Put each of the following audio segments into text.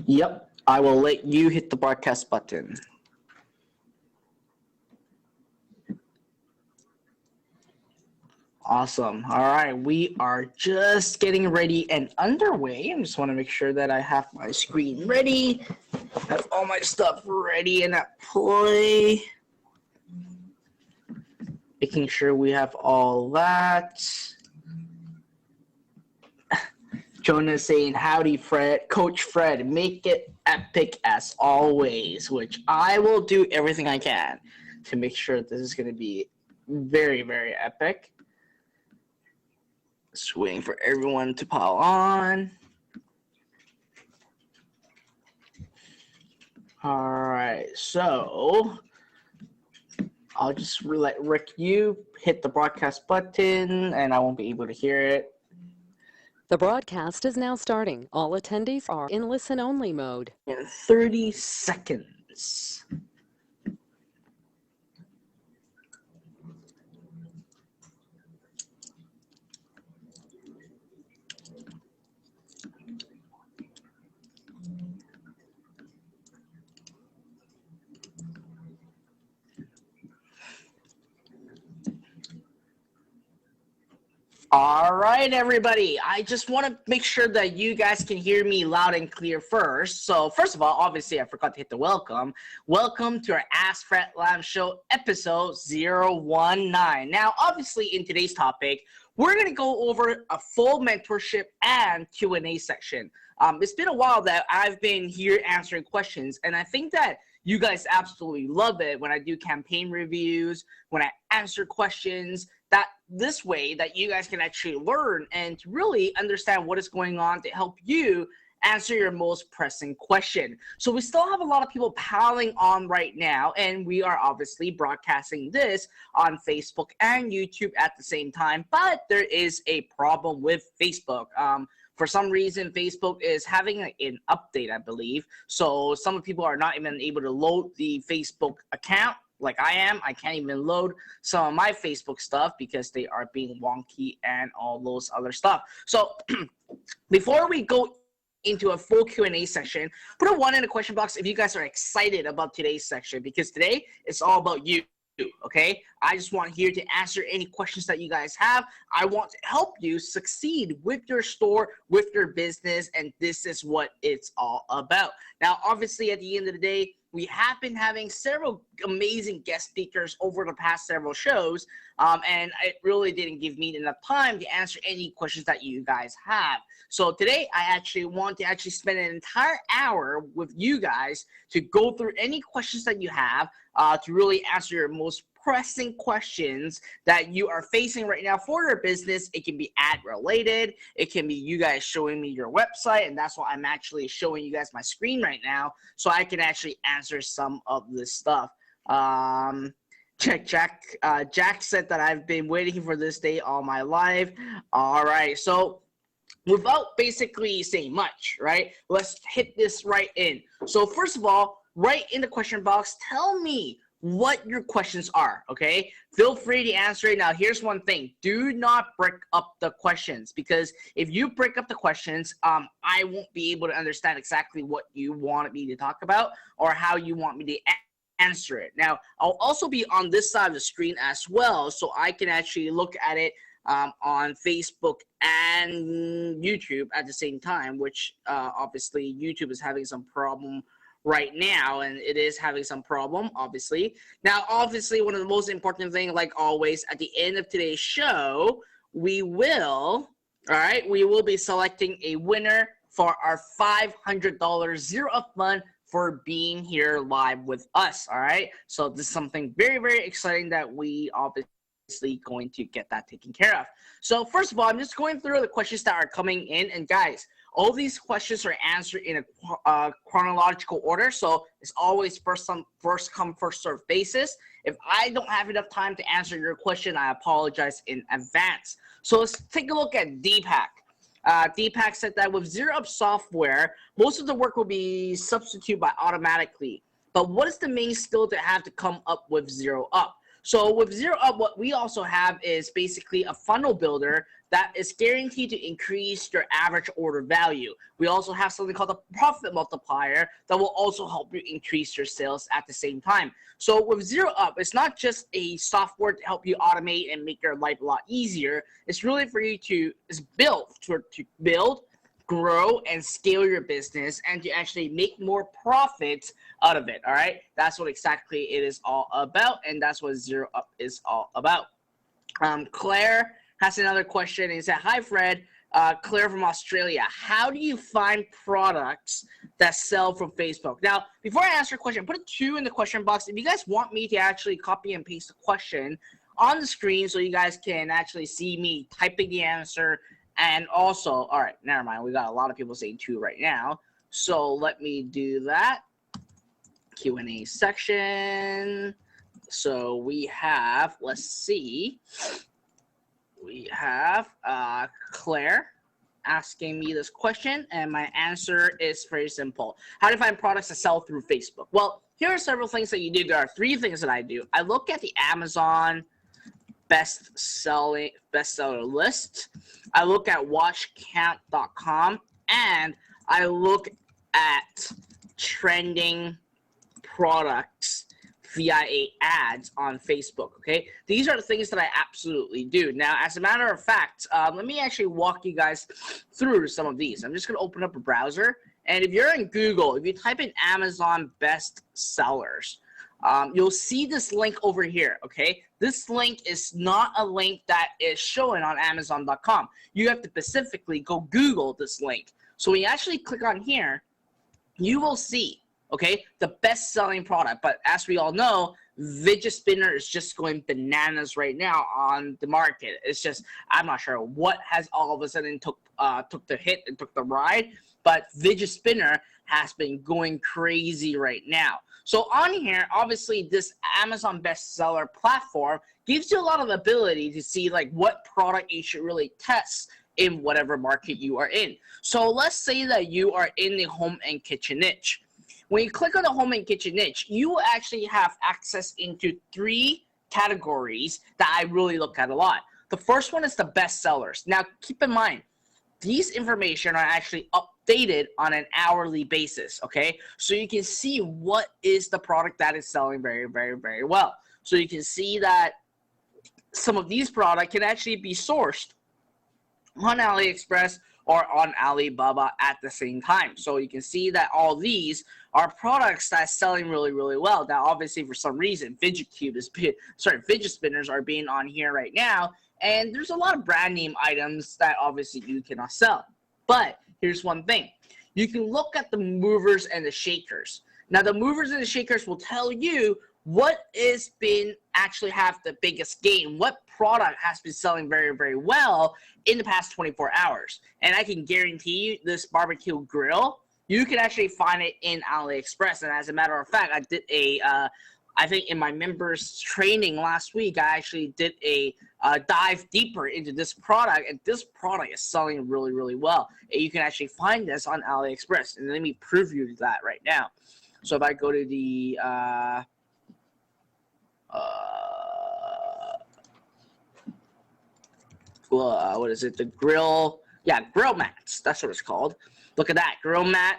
Yep, I will let you hit the broadcast button. Awesome. All right, we are just getting ready and underway. I just want to make sure that I have my screen ready, have all my stuff ready and at play. Making sure we have all that. Jonah saying, howdy, Fred. Coach Fred, make it epic as always, which I will do everything I can to make sure this is going to be very, very epic. Just waiting for everyone to pile on. All right, so I'll just let Rick, you hit the broadcast button, and I won't be able to hear it. The broadcast is now starting. All attendees are in listen-only mode. In 30 seconds. All right, everybody. I just want to make sure that you guys can hear me loud and clear first. So first of all, obviously, I forgot to hit the welcome. Welcome to our Ask Fred Lam Show episode 019. Now, obviously, in today's topic, we're going to go over a full mentorship and Q&A section. It's been a while that I've been here answering questions, and I think that you guys absolutely love it when I do campaign reviews, when I answer questions, that this way that you guys can actually learn and really understand what is going on to help you answer your most pressing question. So we still have a lot of people piling on right now, and we are obviously broadcasting this on Facebook and YouTube at the same time, but there is a problem with Facebook. For some reason, Facebook is having an update, I believe. So some people are not even able to load the Facebook account like I am. I can't even load some of my Facebook stuff because they are being wonky and all those other stuff. So before we go into a full Q&A section, put a 1 in the question box if you guys are excited about today's section, because today it's all about you. Okay, I just want here to answer any questions that you guys have. I want to help you succeed with your store, with your business, and this is what it's all about. Now, obviously, at the end of the day, we have been having several amazing guest speakers over the past several shows, and it really didn't give me enough time to answer any questions that you guys have. So today, I actually want to spend an entire hour with you guys to go through any questions that you have, to really answer your most pressing questions that you are facing right now for your business. It can be ad related. It can be you guys showing me your website, and that's why I'm actually showing you guys my screen right now, so I can actually answer some of this stuff. Jack said that I've been waiting for this day all my life. All right, so without basically saying much, right, let's hit this right in. So first of all, write in the question box, tell me what your questions are, okay? Feel free to answer it. Now, here's one thing. Do not break up the questions, because if you break up the questions, I won't be able to understand exactly what you want me to talk about or how you want me to answer it. Now, I'll also be on this side of the screen as well, so I can actually look at it on Facebook and YouTube at the same time, which obviously YouTube is having some problem right now, and it is having some problem, obviously. Now, obviously, one of the most important things, like always, at the end of today's show, we will be selecting a winner for our $500 ZeroUp fund for being here live with us, all right? So this is something very, very exciting that we obviously going to get that taken care of. So first of all, I'm just going through the questions that are coming in, and guys, all these questions are answered in a chronological order, so it's always first come, first serve basis. If I don't have enough time to answer your question, I apologize in advance. So let's take a look at Deepak. Deepak said that with ZeroUp software, most of the work will be substituted by automatically. But what is the main skill to have to come up with ZeroUp? So with ZeroUp, what we also have is basically a funnel builder that is guaranteed to increase your average order value. We also have something called a profit multiplier that will also help you increase your sales at the same time. So with ZeroUp, it's not just a software to help you automate and make your life a lot easier. It's really for you to build, grow, and scale your business and to actually make more profits out of it. All right, that's what exactly it is all about, and that's what ZeroUp is all about. Claire has another question. He said, "Hi, Fred. Claire from Australia. How do you find products that sell from Facebook?" Now, before I answer your question, put a 2 in the question box. If you guys want me to actually copy and paste the question on the screen so you guys can actually see me typing the answer. And also, all right, never mind. We got a lot of people saying 2 right now. So let me do that. Q&A section. So we have, let's see. We have Claire asking me this question, and my answer is very simple. How do you find products that sell through Facebook? Well, here are several things that you do. There are 3 things that I do. I look at the Amazon bestseller list. I look at watchcount.com, and I look at trending products via ads on Facebook. Okay, these are the things that I absolutely do. Now, as a matter of fact, let me actually walk you guys through some of these. I'm just going to open up a browser, and if you're in Google, if you type in Amazon best sellers, you'll see this link over here. Okay, this link is not a link that is showing on Amazon.com. You have to specifically go Google this link. So when you actually click on here, you will see, okay, the best-selling product. But as we all know, fidget spinner is just going bananas right now on the market. It's just, I'm not sure what has all of a sudden took the hit and took the ride, but fidget spinner has been going crazy right now. So on here, obviously, this Amazon bestseller platform gives you a lot of ability to see like what product you should really test in whatever market you are in. So let's say that you are in the home and kitchen niche. When you click on the home and kitchen niche, you will actually have access into 3 categories that I really look at a lot. The first one is the best sellers. Now, keep in mind, these information are actually updated on an hourly basis, okay? So you can see what is the product that is selling very, very, very well. So you can see that some of these products can actually be sourced on Aliexpress or on Alibaba at the same time. So you can see that all these are products that are selling really, really well. Now, obviously, for some reason, fidget spinners are being on here right now. And there's a lot of brand name items that obviously you cannot sell. But here's one thing. You can look at the movers and the shakers. Now, the movers and the shakers will tell you what is been actually have the biggest gain, what product has been selling very, very well in the past 24 hours. And I can guarantee you this barbecue grill, you can actually find it in AliExpress. And as a matter of fact, I did a, I think in my members training last week, I actually did a dive deeper into this product, and this product is selling really, really well. And you can actually find this on AliExpress. And let me prove you that right now. So if I go to the, what is it? The grill, yeah, grill mats. That's what it's called. Look at that grill mat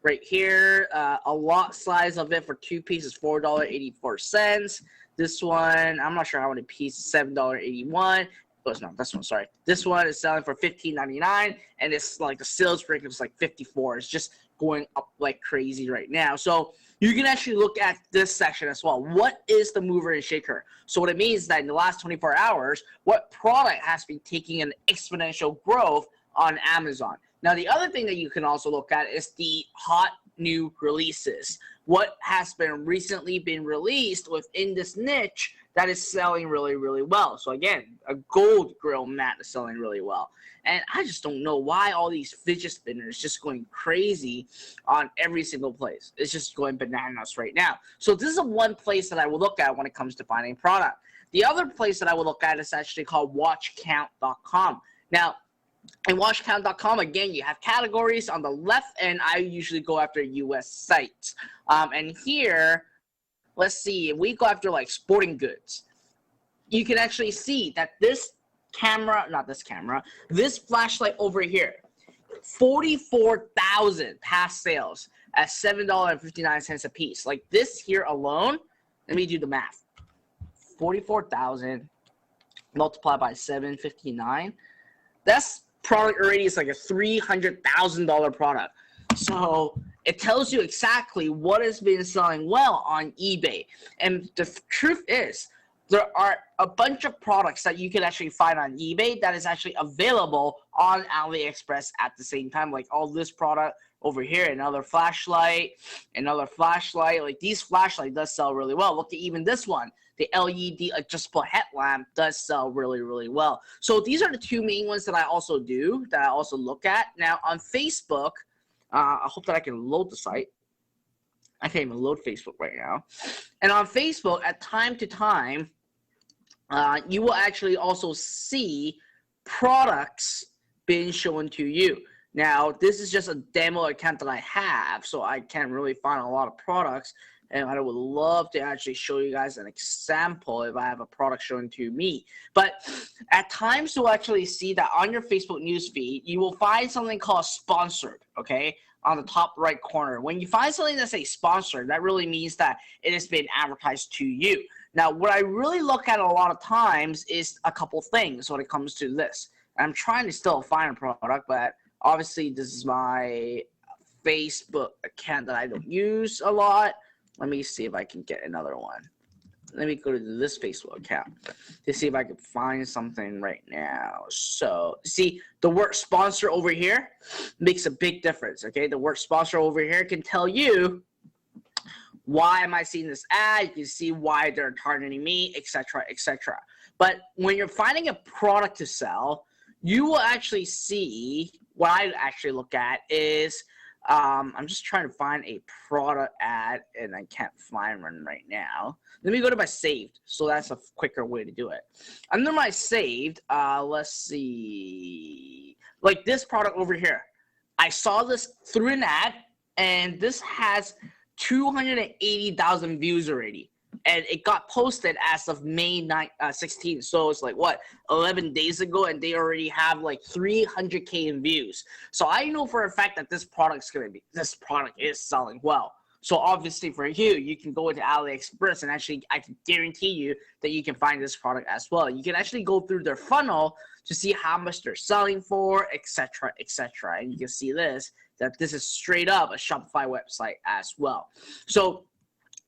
right here. A lot size of it for 2 pieces, $4.84. This one, I'm not sure how many pieces, $7.81. Oh, it's not this one. Sorry, this one is selling for $15.99, and it's like the sales rate is like 54. It's just going up like crazy right now. So you can actually look at this section as well. What is the mover and shaker? So what it means is that in the last 24 hours, what product has been taking an exponential growth on Amazon? Now, the other thing that you can also look at is the hot new releases. What has been recently been released within this niche that is selling really, really well. So again, a gold grill mat is selling really well. And I just don't know why all these fidget spinners just going crazy on every single place. It's just going bananas right now. So this is one place that I will look at when it comes to finding product. The other place that I will look at is actually called watchcount.com. Now, in watchcount.com, again, you have categories on the left, and I usually go after US sites. And here, let's see, if we go after like sporting goods, you can actually see that this flashlight over here, 44,000 past sales at $7.59 a piece. Like this here alone, let me do the math. 44,000 multiplied by 759. That's product already is like a $300,000 product. So it tells you exactly what has been selling well on eBay. And the truth is, there are a bunch of products that you can actually find on eBay that is actually available on AliExpress at the same time. Like all this product over here, another flashlight. Like these flashlight does sell really well. Look at even this one. The LED adjustable headlamp does sell really, really well. So these are the two main ones that I also do, that I also look at. Now on Facebook, I hope that I can load the site. I can't even load Facebook right now. And on Facebook, at time to time, you will actually also see products being shown to you. Now, this is just a demo account that I have, so I can't really find a lot of products. And I would love to actually show you guys an example if I have a product shown to me. But at times you'll actually see that on your Facebook newsfeed, you will find something called sponsored, okay, on the top right corner. When you find something that says sponsored, that really means that it has been advertised to you. Now, what I really look at a lot of times is a couple things when it comes to this. I'm trying to still find a product, but obviously this is my Facebook account that I don't use a lot. Let me see if I can get another one. Let me go to this Facebook account to see if I can find something right now. So, see, the word sponsor over here makes a big difference, okay? The word sponsor over here can tell you why am I seeing this ad. You can see why they're targeting me, etc., etc. But when you're finding a product to sell, you will actually see, what I actually look at is, I'm just trying to find a product ad and I can't find one right now. Let me go to my saved. So that's a quicker way to do it. Under my saved, let's see, like this product over here. I saw this through an ad and this has 280,000 views already. And it got posted as of May 16th. So it's like, what, 11 days ago, and they already have like 300K in views. So I know for a fact that this product is selling well. So obviously for you can go into Aliexpress and actually, I can guarantee you that you can find this product as well. You can actually go through their funnel to see how much they're selling for, etc., etc. And you can see that this is straight up a Shopify website as well. So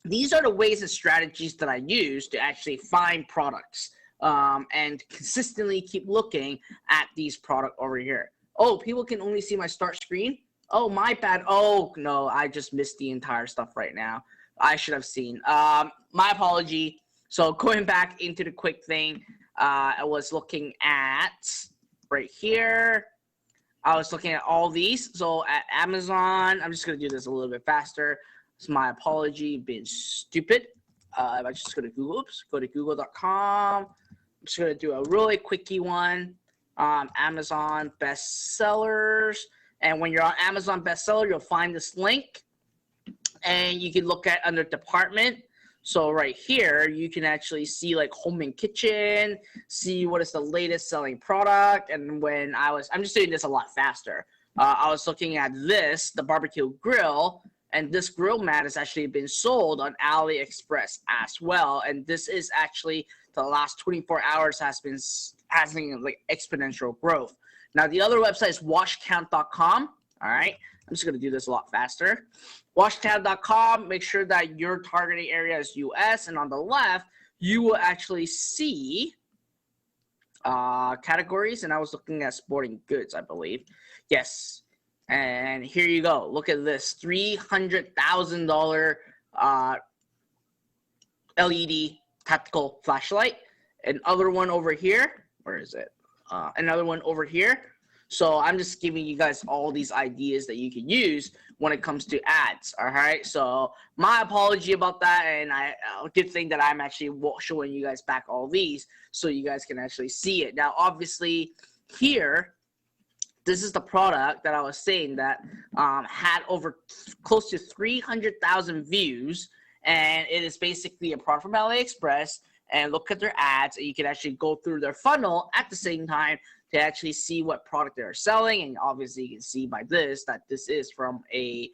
these are the ways and strategies that I use to actually find products and consistently keep looking at these products over here. Oh, people can only see my start screen? Oh, my bad. Oh, no, I just missed the entire stuff right now. I should have seen. My apology. So going back into the quick thing, I was looking at right here. I was looking at all these. So at Amazon, I'm just going to do this a little bit faster. It's my apology, being stupid. If I just go to Google, go to google.com. I'm just going to do a really quickie one. Amazon bestsellers. And when you're on Amazon bestseller, you'll find this link. And you can look at under department. So right here, you can actually see like home and kitchen, see what is the latest selling product. And when I'm just doing this a lot faster. I was looking at this, the barbecue grill. And this grill mat has actually been sold on AliExpress as well. And this is actually, the last 24 hours has been like exponential growth. Now, the other website is washcount.com. All right. I'm just going to do this a lot faster. Washcount.com. Make sure that your targeting area is US. And on the left, you will actually see categories. And I was looking at sporting goods, I believe. Yes. And here you go. Look at this $300,000 LED tactical flashlight. Another one over here. Where is it? Another one over here. So I'm just giving you guys all these ideas that you can use when it comes to ads. All right. So my apology about that. And a good thing that I'm actually showing you guys back all these so you guys can actually see it. Now, obviously here, this is the product that I was saying that had over close to 300,000 views, and it is basically a product from AliExpress, and look at their ads, and you can actually go through their funnel at the same time to actually see what product they're selling. And obviously you can see by this that this is from a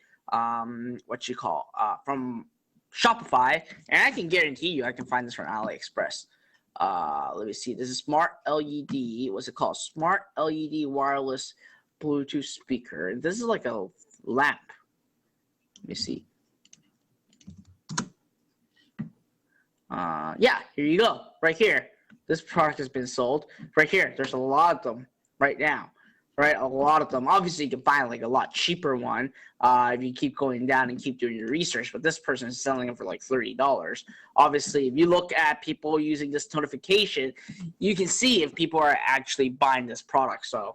from Shopify, and I can guarantee you I can find this from Aliexpress. Let me see. This is smart LED. What's it called? Smart LED wireless Bluetooth speaker. And this is like a lamp. Let me see. Yeah, here you go. Right here. This product has been sold. Right here. There's a lot of them right now. Right? A lot of them. Obviously, you can find like a lot cheaper one if you keep going down and keep doing your research. But this person is selling it for like $30. Obviously, if you look at people using this notification, you can see if people are actually buying this product. So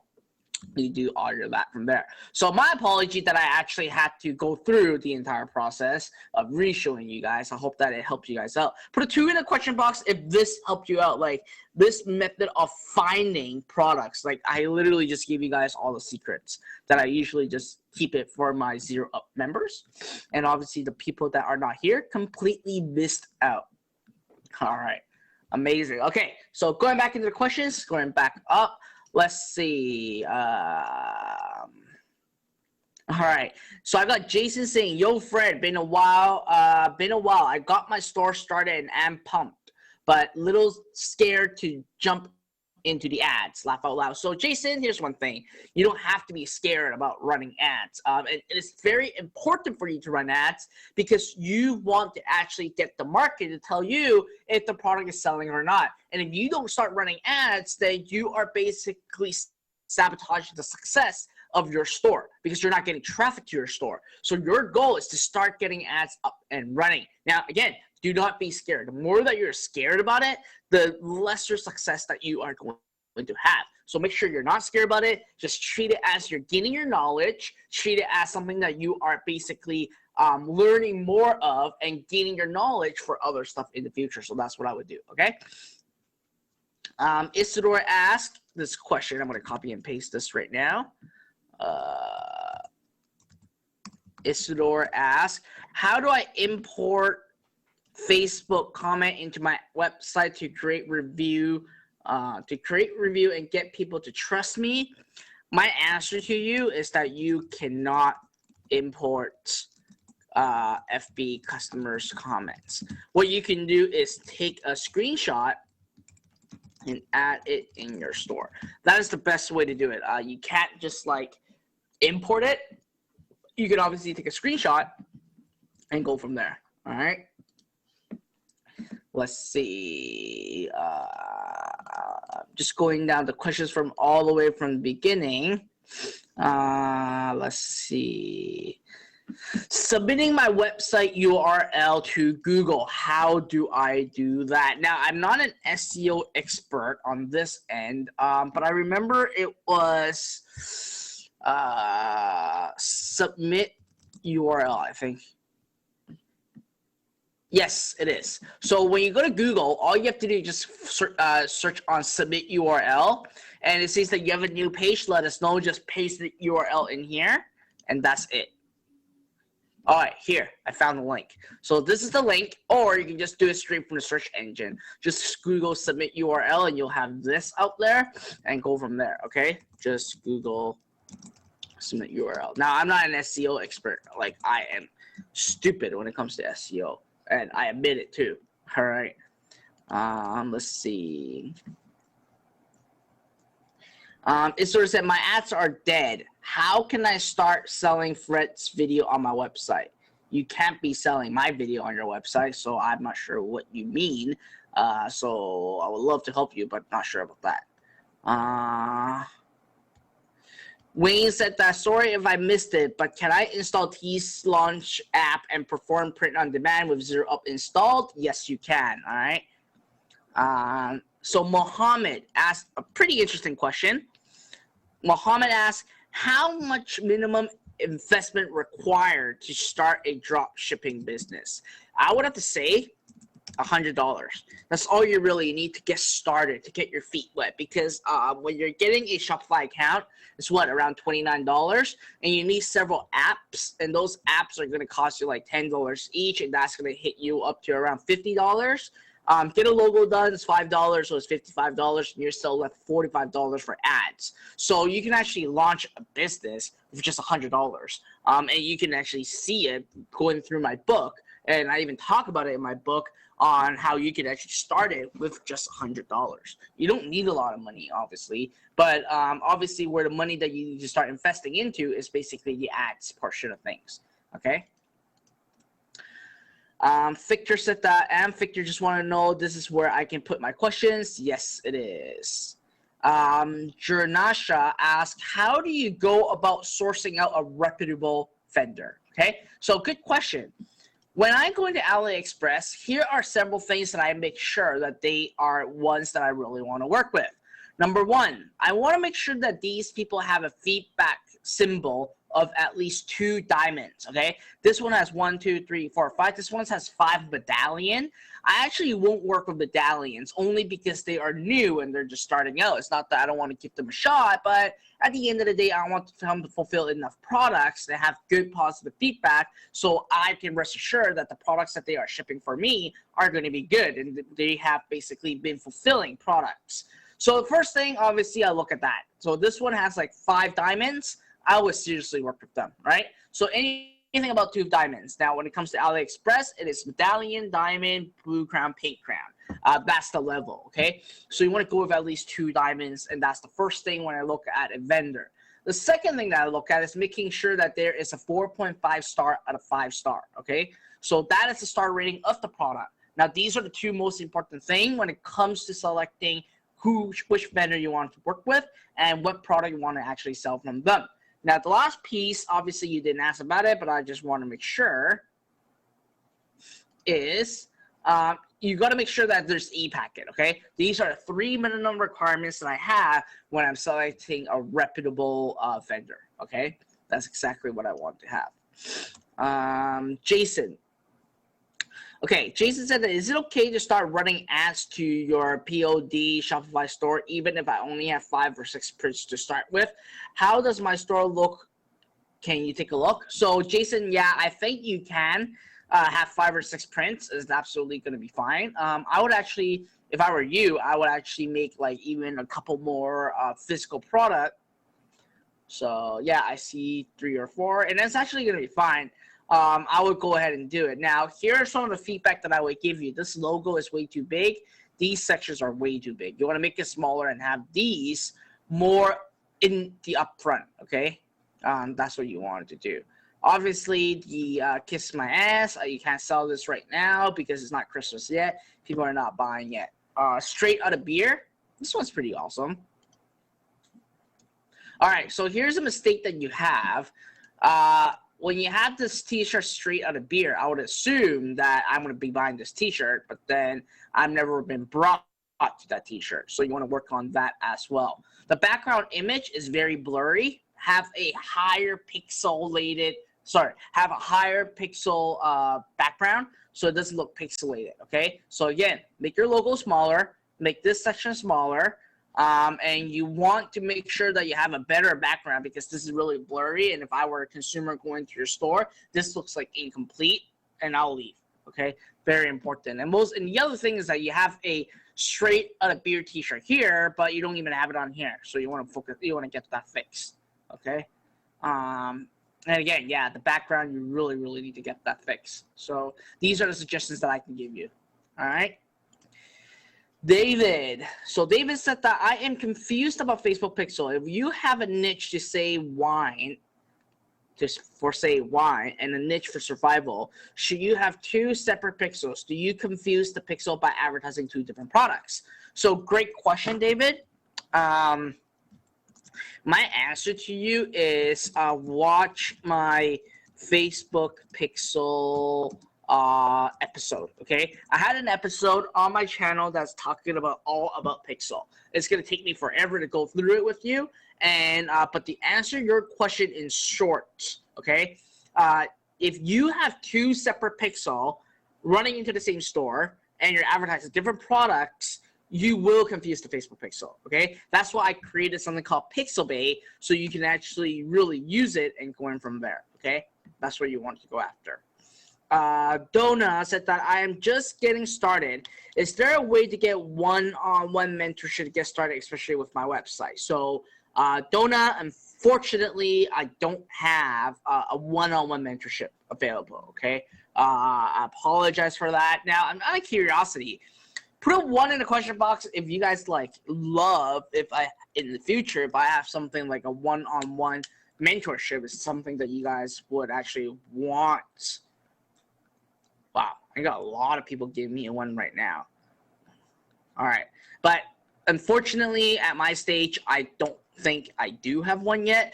you do order that from there. So my apology that I actually had to go through the entire process of re-showing you guys. I hope that it helped you guys out. Put a 2 in the question box if this helped you out. Like this method of finding products. Like I literally just gave you guys all the secrets that I usually just keep it for my ZeroUp members. And obviously the people that are not here completely missed out. All right. Amazing. Okay. So going back into the questions, going back up. Let's see. All right. So I got Jason saying, "Yo, Fred, been a while. I got my store started and am pumped, but little scared to jump into the ads. Laugh out loud." So Jason, here's one thing: you don't have to be scared about running ads. It is very important for you to run ads because you want to actually get the market to tell you if the product is selling or not. And if you don't start running ads, then you are basically sabotaging the success of your store because you're not getting traffic to your store. So your goal is to start getting ads up and running. Now, again, do not be scared. The more that you're scared about it, the lesser success that you are going to have. So make sure you're not scared about it. Just treat it as you're gaining your knowledge. Treat it as something that you are basically learning more of and gaining your knowledge for other stuff in the future. So that's what I would do, okay? Isidore asked this question. I'm going to copy and paste this right now. Isidore asked, how do I import Facebook comment into my website to create review and get people to trust me? My answer to you is that you cannot import FB customers' comments. What you can do is take a screenshot and add it in your store. That is the best way to do it. You can't just like import it. You can obviously take a screenshot and go from there. All right. Let's see. Just going down the questions from all the way from the beginning. Let's see. Submitting my website URL to Google. How do I do that? Now, I'm not an SEO expert on this end, but I remember it was submit URL, I think. Yes, it is. So when you go to Google, all you have to do is just search on submit URL, and it says that you have a new page. Let us know. Just paste the URL in here, and that's it. All right, here, I found the link. So this is the link, or you can just do it straight from the search engine. Just Google submit URL, and you'll have this out there, and go from there, okay? Just Google submit URL. Now, I'm not an SEO expert. Like, I am stupid when it comes to SEO, and I admit it too. All right. Let's see. It sort of said, my ads are dead. How can I start selling Fred's video on my website? You can't be selling my video on your website, so I'm not sure what you mean. So I would love to help you, but not sure about that. Wayne said that, sorry if I missed it, but can I install T's Launch app and perform print on demand with ZeroUp installed? Yes, you can. All right. So Mohammed asked a pretty interesting question. Mohammed asked, how much minimum investment required to start a drop shipping business? I would have to say $100. That's all you really need to get started, to get your feet wet, because when you're getting a Shopify account, it's what, around $29, and you need several apps, and those apps are going to cost you like $10 each, and that's going to hit you up to around $50. Get a logo done, it's $5, so it's $55, and you're still left $45 for ads. So you can actually launch a business for just $100. And you can actually see it going through my book, and I even talk about it in my book on how you can actually start it with just $100. You don't need a lot of money, obviously, but obviously where the money that you need to start investing into is basically the ads portion of things, okay? Victor said that, and Victor just want to know, this is where I can put my questions. Yes, it is. Jernasha asked, how do you go about sourcing out a reputable vendor? Okay, so good question. When I go into Aliexpress, here are several things that I make sure that they are ones that I really want to work with. Number one, I want to make sure that these people have a feedback symbol of at least 2 diamonds, okay? This one has 1, 2, 3, 4, 5. This one has 5 medallion. I actually won't work with medallions only because they are new and they're just starting out. It's not that I don't want to give them a shot, but at the end of the day, I want them to fulfill enough products that have good positive feedback so I can rest assured that the products that they are shipping for me are going to be good and they have basically been fulfilling products. So the first thing, obviously, I look at that. So this one has like 5 diamonds. I would seriously work with them, right? So anything about 2 diamonds. Now, when it comes to AliExpress, it is medallion, diamond, blue crown, pink crown. That's the level, okay? So you want to go with at least 2 diamonds, and that's the first thing when I look at a vendor. The second thing that I look at is making sure that there is a 4.5 star out of 5 star, okay? So that is the star rating of the product. Now, these are the 2 most important things when it comes to selecting which vendor you want to work with and what product you want to actually sell from them. Now, the last piece, obviously you didn't ask about it, but I just want to make sure, is you got to make sure that there's e-packet, okay? These are the 3 minimum requirements that I have when I'm selecting a reputable vendor, okay? That's exactly what I want to have. Jason. Okay, Jason said that, is it okay to start running ads to your POD Shopify store even if I only have 5 or 6 prints to start with? How does my store look? Can you take a look? So, Jason, yeah, I think you can have 5 or 6 prints. It's absolutely going to be fine. I would actually, if I were you, I would actually make like even a couple more physical product. So, yeah, I see 3 or 4, and that's actually going to be fine. I would go ahead and do it. Now, here are some of the feedback that I would give you. This logo is way too big. These sections are way too big. You want to make it smaller and have these more in the upfront, okay? That's what you want to do. Obviously, the kiss my ass. You can't sell this right now because it's not Christmas yet. People are not buying yet. Straight out of beer. This one's pretty awesome. All right, so here's a mistake that you have. When you have this t-shirt straight out of beer, I would assume that I'm going to be buying this t-shirt, but then I've never been brought to that t-shirt. So you want to work on that as well. The background image is very blurry. Have a higher pixel background so it doesn't look pixelated, okay? So again, make your logo smaller, make this section smaller, and you want to make sure that you have a better background because this is really blurry, and if I were a consumer going to your store, this looks like incomplete, and I'll leave, okay? Very important. And the other thing is that you have a straight out of beer t-shirt here, but you don't even have it on here, so you want to get that fixed, okay? And again, yeah, the background, you really, really need to get that fixed. So these are the suggestions that I can give you, all right? David. So David said that I am confused about Facebook Pixel. If you have a niche to say wine, and a niche for survival, should you have 2 separate pixels? Do you confuse the pixel by advertising 2 different products? So great question, David. My answer to you is watch my Facebook Pixel episode, okay? I had an episode on my channel that's talking about all about Pixel. It's going to take me forever to go through it with you, and but to answer your question in short, okay? If you have 2 separate Pixel running into the same store and you're advertising different products, you will confuse the Facebook Pixel, okay? That's why I created something called Pixel Bay, so you can actually really use it and go in from there, okay? That's what you want to go after. Donna said that I am just getting started. Is there a way to get one-on-one mentorship to get started, especially with my website? So, Donna, unfortunately, I don't have a one-on-one mentorship available, okay? I apologize for that. Now, I'm out of curiosity. Put a 1 in the question box if you guys love in the future if I have something like a one-on-one mentorship is something that you guys would actually want. Wow, I got a lot of people giving me a 1 right now. All right, but unfortunately at my stage I don't think I do have one yet.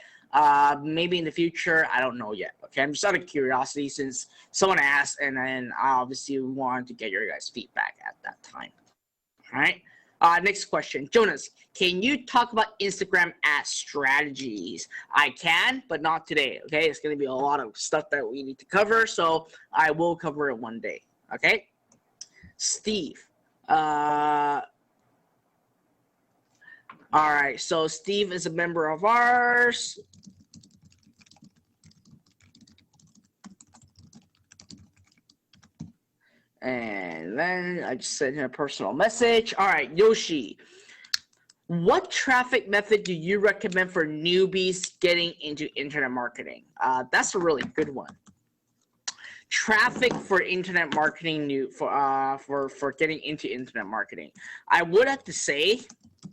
Maybe in the future, I don't know yet. Okay, I'm just out of curiosity since someone asked, and then I obviously wanted to get your guys' feedback at that time. All right. Next question, Jonas. Can you talk about Instagram ad strategies? I can, but not today. Okay, it's gonna be a lot of stuff that we need to cover, so I will cover it one day. Okay. Steve. All right. So Steve is a member of ours. And then I just sent him a personal message. All right, Yoshi. What traffic method do you recommend for newbies getting into internet marketing? That's a really good one. Traffic for internet marketing for getting into internet marketing. I would have to say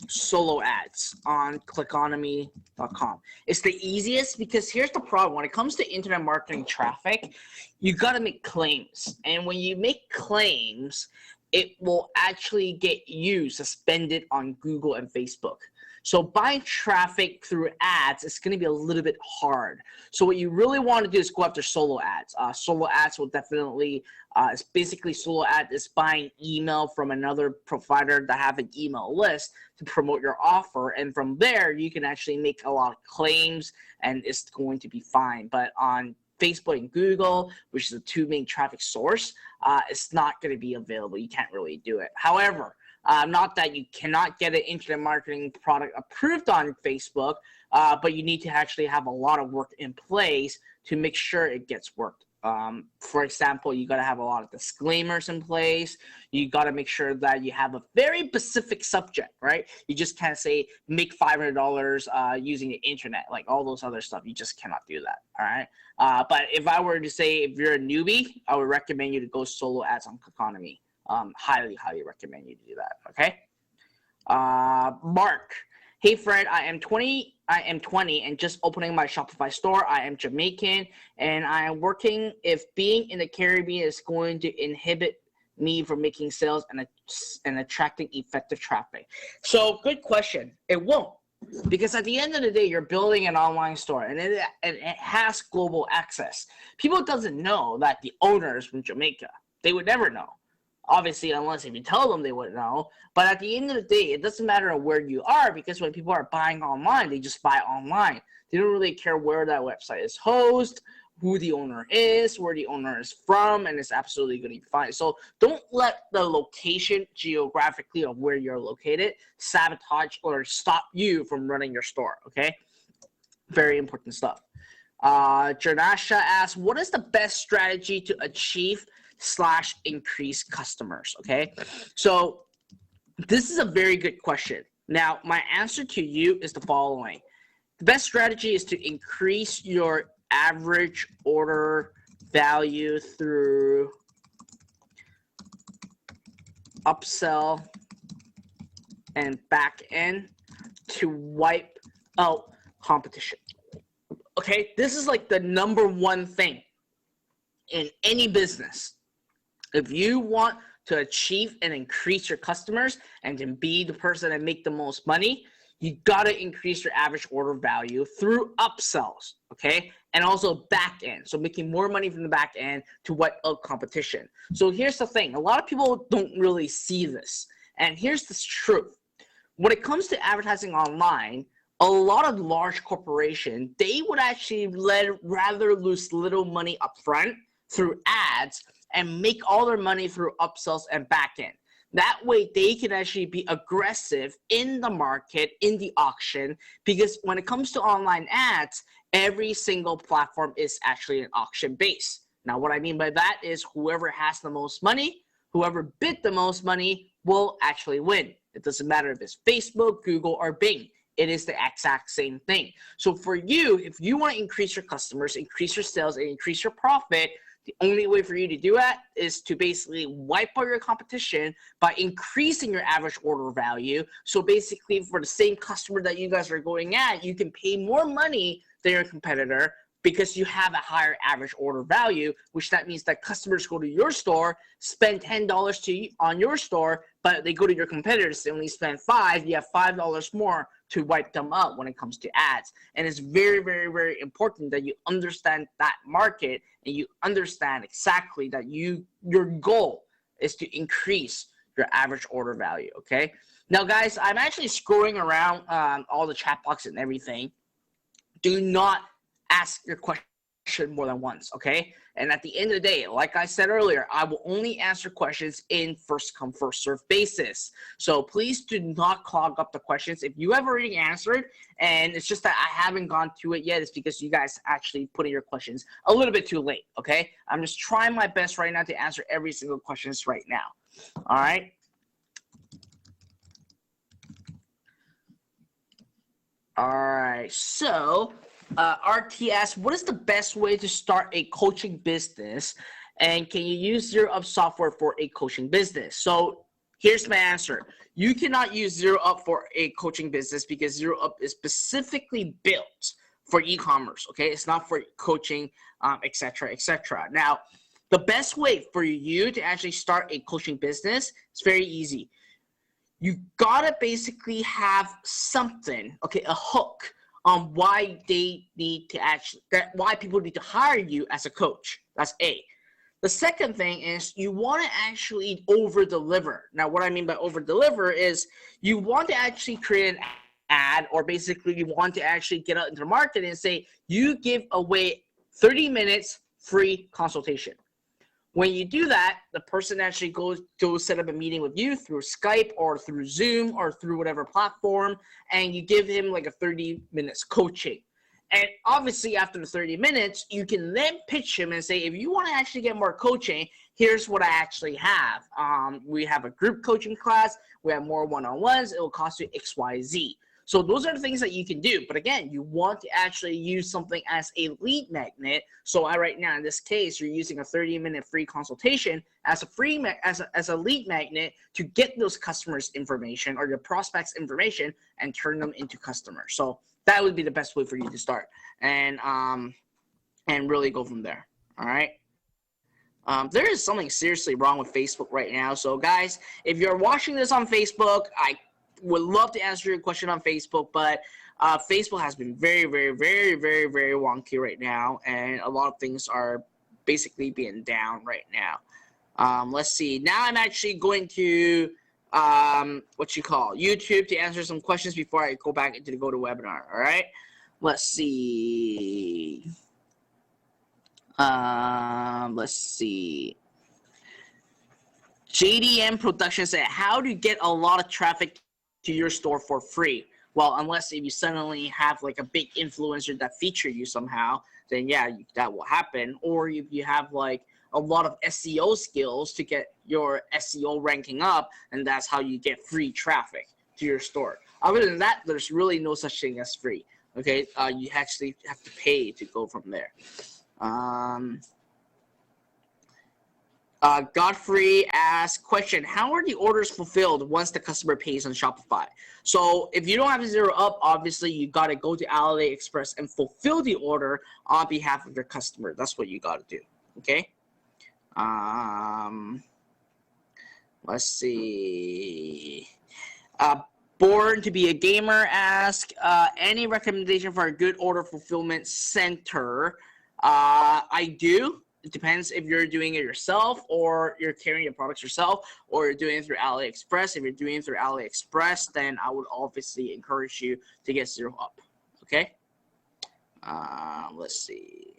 solo ads on clickonomy.com. It's the easiest because here's the problem. When it comes to internet marketing traffic, you got to make claims. And when you make claims, it will actually get you suspended on Google and Facebook. So buying traffic through ads is going to be a little bit hard. So what you really want to do is go after solo ads. Solo ads will definitely, it's basically solo ad is buying email from another provider that have an email list to promote your offer. And from there, you can actually make a lot of claims and it's going to be fine. But on Facebook and Google, which is the 2 main traffic source, it's not going to be available. You can't really do it. However, not that you cannot get an internet marketing product approved on Facebook, but you need to actually have a lot of work in place to make sure it gets worked. For example, you got to have a lot of disclaimers in place. You got to make sure that you have a very specific subject, right? You just can't say make $500 using the internet, like all those other stuff. You just cannot do that, all right? But if I were to say if you're a newbie, I would recommend you to go solo ads on Clickonomy. Highly recommend you to do that. Okay. Mark. Hey Fred, I am 20 and just opening my Shopify store. I am Jamaican and I am working if being in the Caribbean is going to inhibit me from making sales and attracting effective traffic. So good question. It won't, because at the end of the day, you're building an online store and it has global access. People doesn't know that the owner is from Jamaica. They would never know. Obviously, unless if you tell them, they wouldn't know. But at the end of the day, it doesn't matter where you are, because when people are buying online, they just buy online. They don't really care where that website is hosted, who the owner is, where the owner is from, and it's absolutely going to be fine. So don't let the location geographically of where you're located sabotage or stop you from running your store, okay? Very important stuff. Janasha asks, what is the best strategy to achieve / increase customers? Okay, so this is a very good question. Now, my answer to you is the following. The best strategy is to increase your average order value through upsell and back end to wipe out competition. Okay, this is like the number one thing in any business. If you want to achieve and increase your customers and to be the person that make the most money, you got to increase your average order value through upsells, okay? And also back end. So making more money from the back end to wipe out competition. So here's the thing. A lot of people don't really see this. And here's the truth. When it comes to advertising online, a lot of large corporations, they would actually rather lose little money up front through ads and make all their money through upsells and back end. That way they can actually be aggressive in the market, in the auction, because when it comes to online ads, every single platform is actually an auction base. Now, what I mean by that is whoever has the most money, whoever bid the most money will actually win. It doesn't matter if it's Facebook, Google, or Bing. It is the exact same thing. So for you, if you want to increase your customers, increase your sales, and increase your profit, the only way for you to do that is to basically wipe out your competition by increasing your average order value. So basically, for the same customer that you guys are going at, you can pay more money than your competitor because you have a higher average order value, which that means that customers go to your store, spend $10 on your store, but they go to your competitors, they only spend $5, you have $5 more to wipe them out when it comes to ads. And it's very, very, very important that you understand that market and you understand exactly that your goal is to increase your average order value, okay? Now, guys, I'm actually scrolling around all the chat box and everything. Do not ask your question more than once, okay? And at the end of the day, like I said earlier, I will only answer questions in first come, first serve basis. So please do not clog up the questions. If you have already answered and it's just that I haven't gone to it yet, it's because you guys actually put in your questions a little bit too late, okay? I'm just trying my best right now to answer every single question right now, all right? All right, so RTS, what is the best way to start a coaching business? And can you use ZeroUp software for a coaching business? So here's my answer. You cannot use ZeroUp for a coaching business because ZeroUp is specifically built for e-commerce, okay? It's not for coaching, et cetera, et cetera. Now, the best way for you to actually start a coaching business is very easy. You gotta basically have something, okay, a hook on why they need to why people need to hire you as a coach. That's A. The second thing is you want to actually over-deliver. Now, what I mean by over-deliver is you want to actually create an ad, or basically you want to actually get out into the market and say, you give away 30 minutes free consultation. When you do that, the person actually goes set up a meeting with you through Skype or through Zoom or through whatever platform, and you give him like a 30 minutes coaching. And obviously after the 30 minutes, you can then pitch him and say, if you want to actually get more coaching, here's what I actually have. We have a group coaching class. We have more one-on-ones. It will cost you X, Y, Z. So those are the things that you can do. But again, you want to actually use something as a lead magnet. So right now, in this case, you're using a 30-minute free consultation as a lead magnet to get those customers' information or your prospects' information and turn them into customers. So that would be the best way for you to start and really go from there. All right. There is something seriously wrong with Facebook right now. So guys, if you're watching this on Facebook, I would love to answer your question on Facebook, but Facebook has been very, very, very, very, very wonky right now, and a lot of things are basically being down right now. Let's see. Now I'm actually going to YouTube to answer some questions before I go back into the GoToWebinar. All right. Let's see. JDM Production said, how do you get a lot of traffic to your store for free? Well, unless if you suddenly have like a big influencer that feature you somehow, then yeah, that will happen. Or if you have like a lot of SEO skills to get your SEO ranking up, and that's how you get free traffic to your store. Other than that, there's really no such thing as free. Okay, you actually have to pay to go from there. Godfrey asks, question, how are the orders fulfilled once the customer pays on Shopify? So if you don't have ZeroUp, obviously you got to go to Aliexpress and fulfill the order on behalf of your customer. That's what you got to do, okay? Let's see. Born to be a gamer asks, any recommendation for a good order fulfillment center? I do. It depends if you're doing it yourself or you're carrying your products yourself or you're doing it through AliExpress. If you're doing it through AliExpress, then I would obviously encourage you to get ZeroUp, okay? Let's see.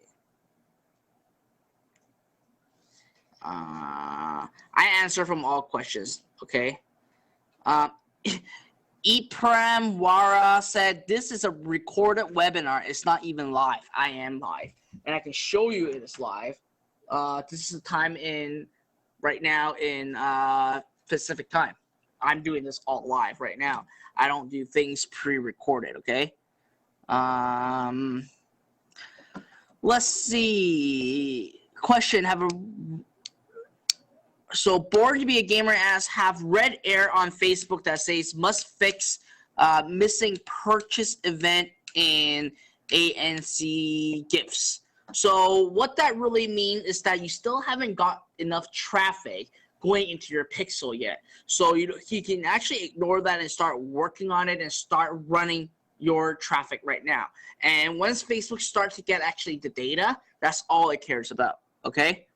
I answer from all questions, okay? Epram Wara said, this is a recorded webinar. It's not even live. I am live. And I can show you it is live. This is the time right now in Pacific time. I'm doing this all live right now. I don't do things pre-recorded, okay? Let's see. Question, so Bored to Be a Gamer asks, have red air on Facebook that says must fix missing purchase event in ANC gifts. So what that really means is that you still haven't got enough traffic going into your pixel yet. So you can actually ignore that and start working on it and start running your traffic right now. And once Facebook starts to get actually the data, that's all it cares about, okay?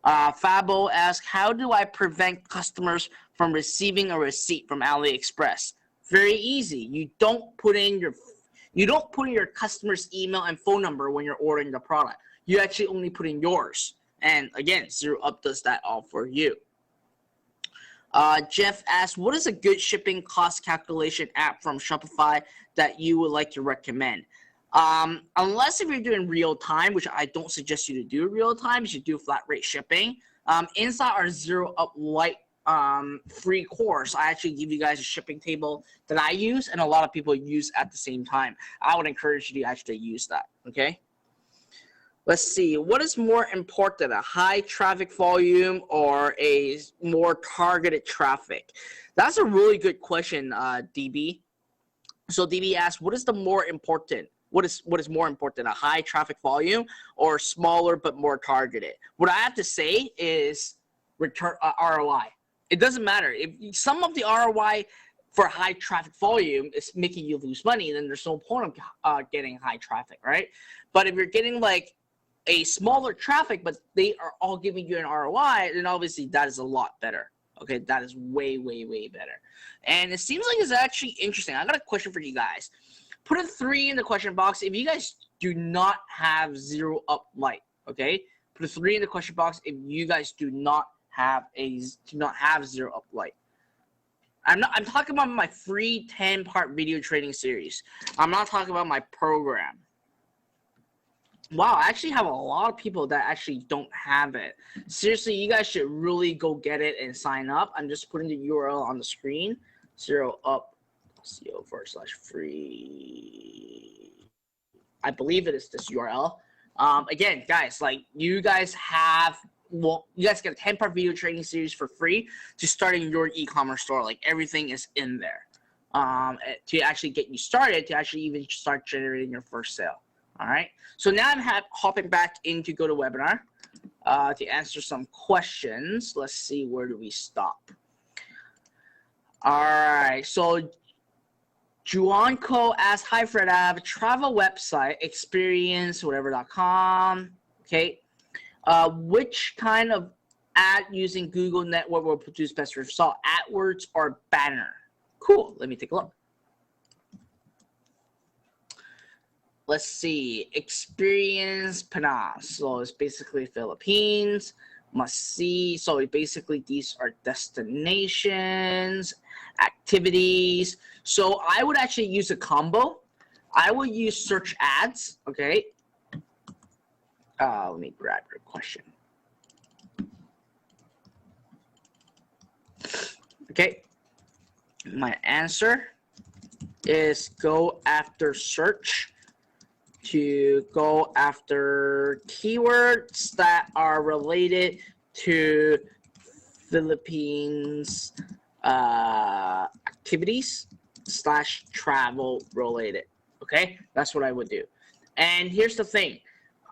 Fabo asks, how do I prevent customers from receiving a receipt from Aliexpress? Very easy. You don't put in your customer's email and phone number when you're ordering the product. You actually only put in yours. And again, ZeroUp does that all for you. Jeff asks, what is a good shipping cost calculation app from Shopify that you would like to recommend? Unless if you're doing real time, which I don't suggest you to do real time, you should do flat rate shipping. Inside our ZeroUp Lite free course, I actually give you guys a shipping table that I use and a lot of people use at the same time. I would encourage you to actually use that, okay? Let's see, what is more important, a high traffic volume or a more targeted traffic? That's a really good question, DB. So DB asks, what is the more important? What is more important, a high traffic volume or smaller but more targeted? What I have to say is return ROI. It doesn't matter. If some of the ROI for high traffic volume is making you lose money, then there's no point of getting high traffic, right? But if you're getting like a smaller traffic, but they are all giving you an ROI, then obviously that is a lot better. Okay, that is way, way, way better. And it seems like it's actually interesting. I got a question for you guys. Put a 3 in the question box if you guys do not have ZeroUp Lite. Okay, put a 3 in the question box if you guys do not have ZeroUp Lite. I'm talking about my free 10-part video training series. I'm not talking about my program. Wow, I actually have a lot of people that actually don't have it. Seriously, you guys should really go get it and sign up. I'm just putting the URL on the screen. ZeroUp.co/free. I believe it is this URL. Again, guys, like you guys get a 10-part video training series for free to starting your e-commerce store. Like everything is in there to actually get you started, to actually even start generating your first sale. All right. So now I'm hopping back into GoToWebinar to answer some questions. Let's see, where do we stop? All right. So Juanco asks, hi Fred, I have a travel website, experience.whatever.com. Okay. Which kind of ad using Google Network will produce best result, AdWords or banner? Cool. Let me take a look. Let's see, experience Pinas. So it's basically Philippines. Must see. So basically these are destinations, activities. So I would actually use a combo. I would use search ads. Okay. Let me grab your question. Okay. My answer is go after search. To go after keywords that are related to Philippines activities / travel related. Okay, that's what I would do. And here's the thing.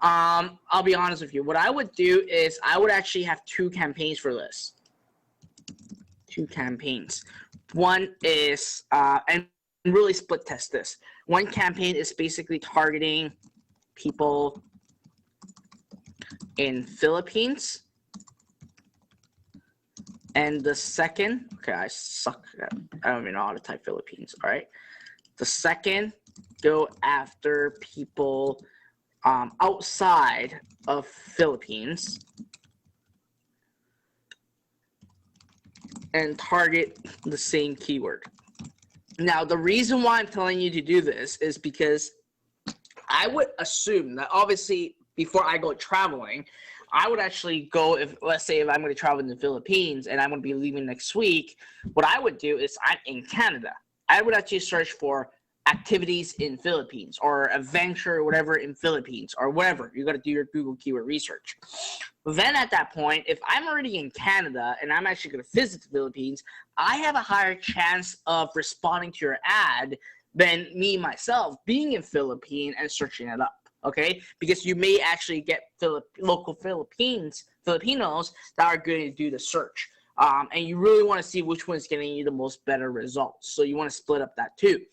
I'll be honest with you. What I would do is I would actually have 2 campaigns for this. 2 campaigns. One is and really split test this. One campaign is basically targeting people in Philippines. And the second, okay, I suck. I don't even know how to type Philippines, all right? The second, go after people outside of Philippines and target the same keyword. Now, the reason why I'm telling you to do this is because I would assume that obviously before I go traveling, I would actually go, if let's say if I'm going to travel in the Philippines and I'm going to be leaving next week, what I would do is I'm in Canada. I would actually search for activities in Philippines or adventure or whatever in Philippines or whatever. You got to do your Google keyword research. Then at that point, if I'm already in Canada and I'm actually going to visit the Philippines, I have a higher chance of responding to your ad than me myself being in Philippines and searching it up. Okay, because you may actually get local Filipinos that are going to do the search, and you really want to see which one is getting you the most better results. So you want to split up that too.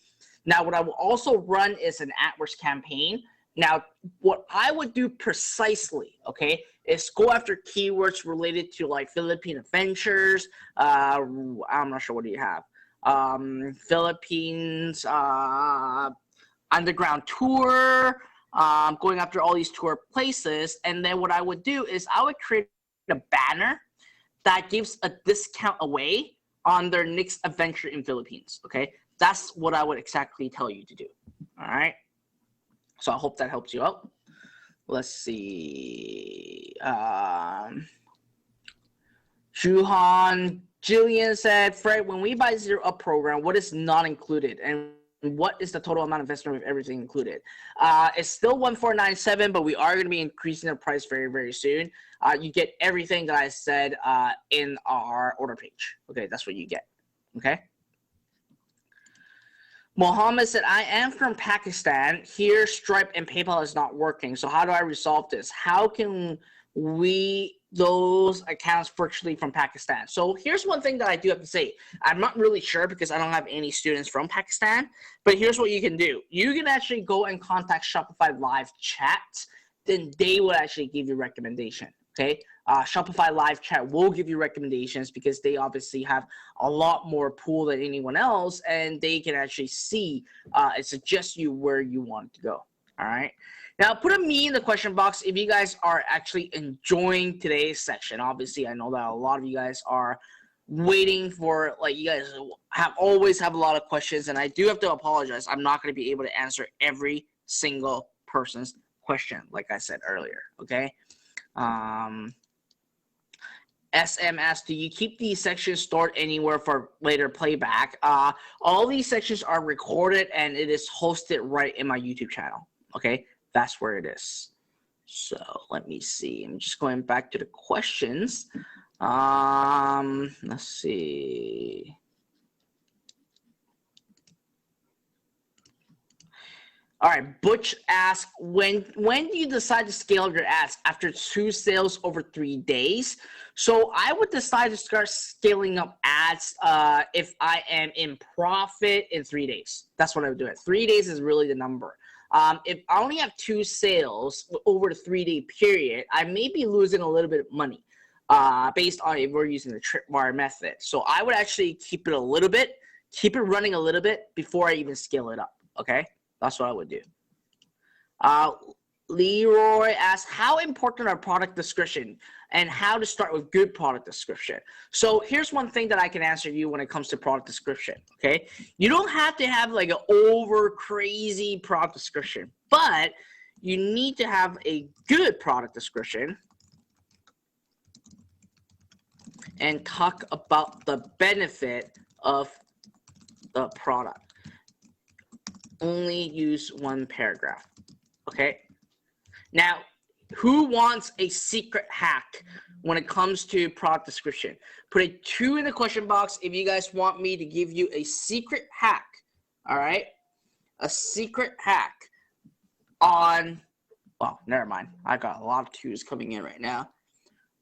Now, what I will also run is an AdWords campaign. Now, what I would do precisely, okay, is go after keywords related to like Philippine adventures. I'm not sure what do you have. Philippines underground tour. Going after all these tour places, and then what I would do is I would create a banner that gives a discount away on their next adventure in Philippines. Okay, that's what I would exactly tell you to do. All right, so I hope that helps you out. Let's see. Juhan Jillian said, Fred, when we buy ZeroUp program, what is not included, and what is the total amount of investment with everything included? It's still $1,497, but we are going to be increasing the price very, very soon. You get everything that I said in our order page. Okay, that's what you get. Okay. Mohammed said, I am from Pakistan. Here, Stripe and PayPal is not working. So how do I resolve this? How can we those accounts virtually from Pakistan? So here's one thing that I do have to say. I'm not really sure because I don't have any students from Pakistan, but here's what you can do. You can actually go and contact Shopify live chat, then they will actually give you recommendation. Okay, Shopify live chat will give you recommendations because they obviously have a lot more pool than anyone else, and they can actually see and suggest you where you want to go. All right. Now, put a me in the question box if you guys are actually enjoying today's section. Obviously, I know that a lot of you guys are waiting for, like, you guys always have a lot of questions, and I do have to apologize. I'm not going to be able to answer every single person's question, like I said earlier, okay? SM asks, do you keep these sections stored anywhere for later playback? All these sections are recorded, and it is hosted right in my YouTube channel, okay? That's where it is. So let me see. I'm just going back to the questions. Let's see. All right, Butch asks, when do you decide to scale your ads? After 2 sales over 3 days? So I would decide to start scaling up ads if I am in profit in 3 days. That's what I would do. 3 days is really the number. If I only have 2 sales over the 3-day period, I may be losing a little bit of money based on if we're using the tripwire method. So I would actually keep it a little bit, keep it running a little bit before I even scale it up, okay? That's what I would do. Leroy asks, how important are product description and how to start with good product description? So here's one thing that I can answer you when it comes to product description, okay? You don't have to have like an over crazy product description, but you need to have a good product description and talk about the benefit of the product. Only use 1 paragraph, okay? Now, who wants a secret hack when it comes to product description? Put a 2 in the question box if you guys want me to give you a secret hack, all right? A secret hack on, well, never mind. I got a lot of 2s coming in right now.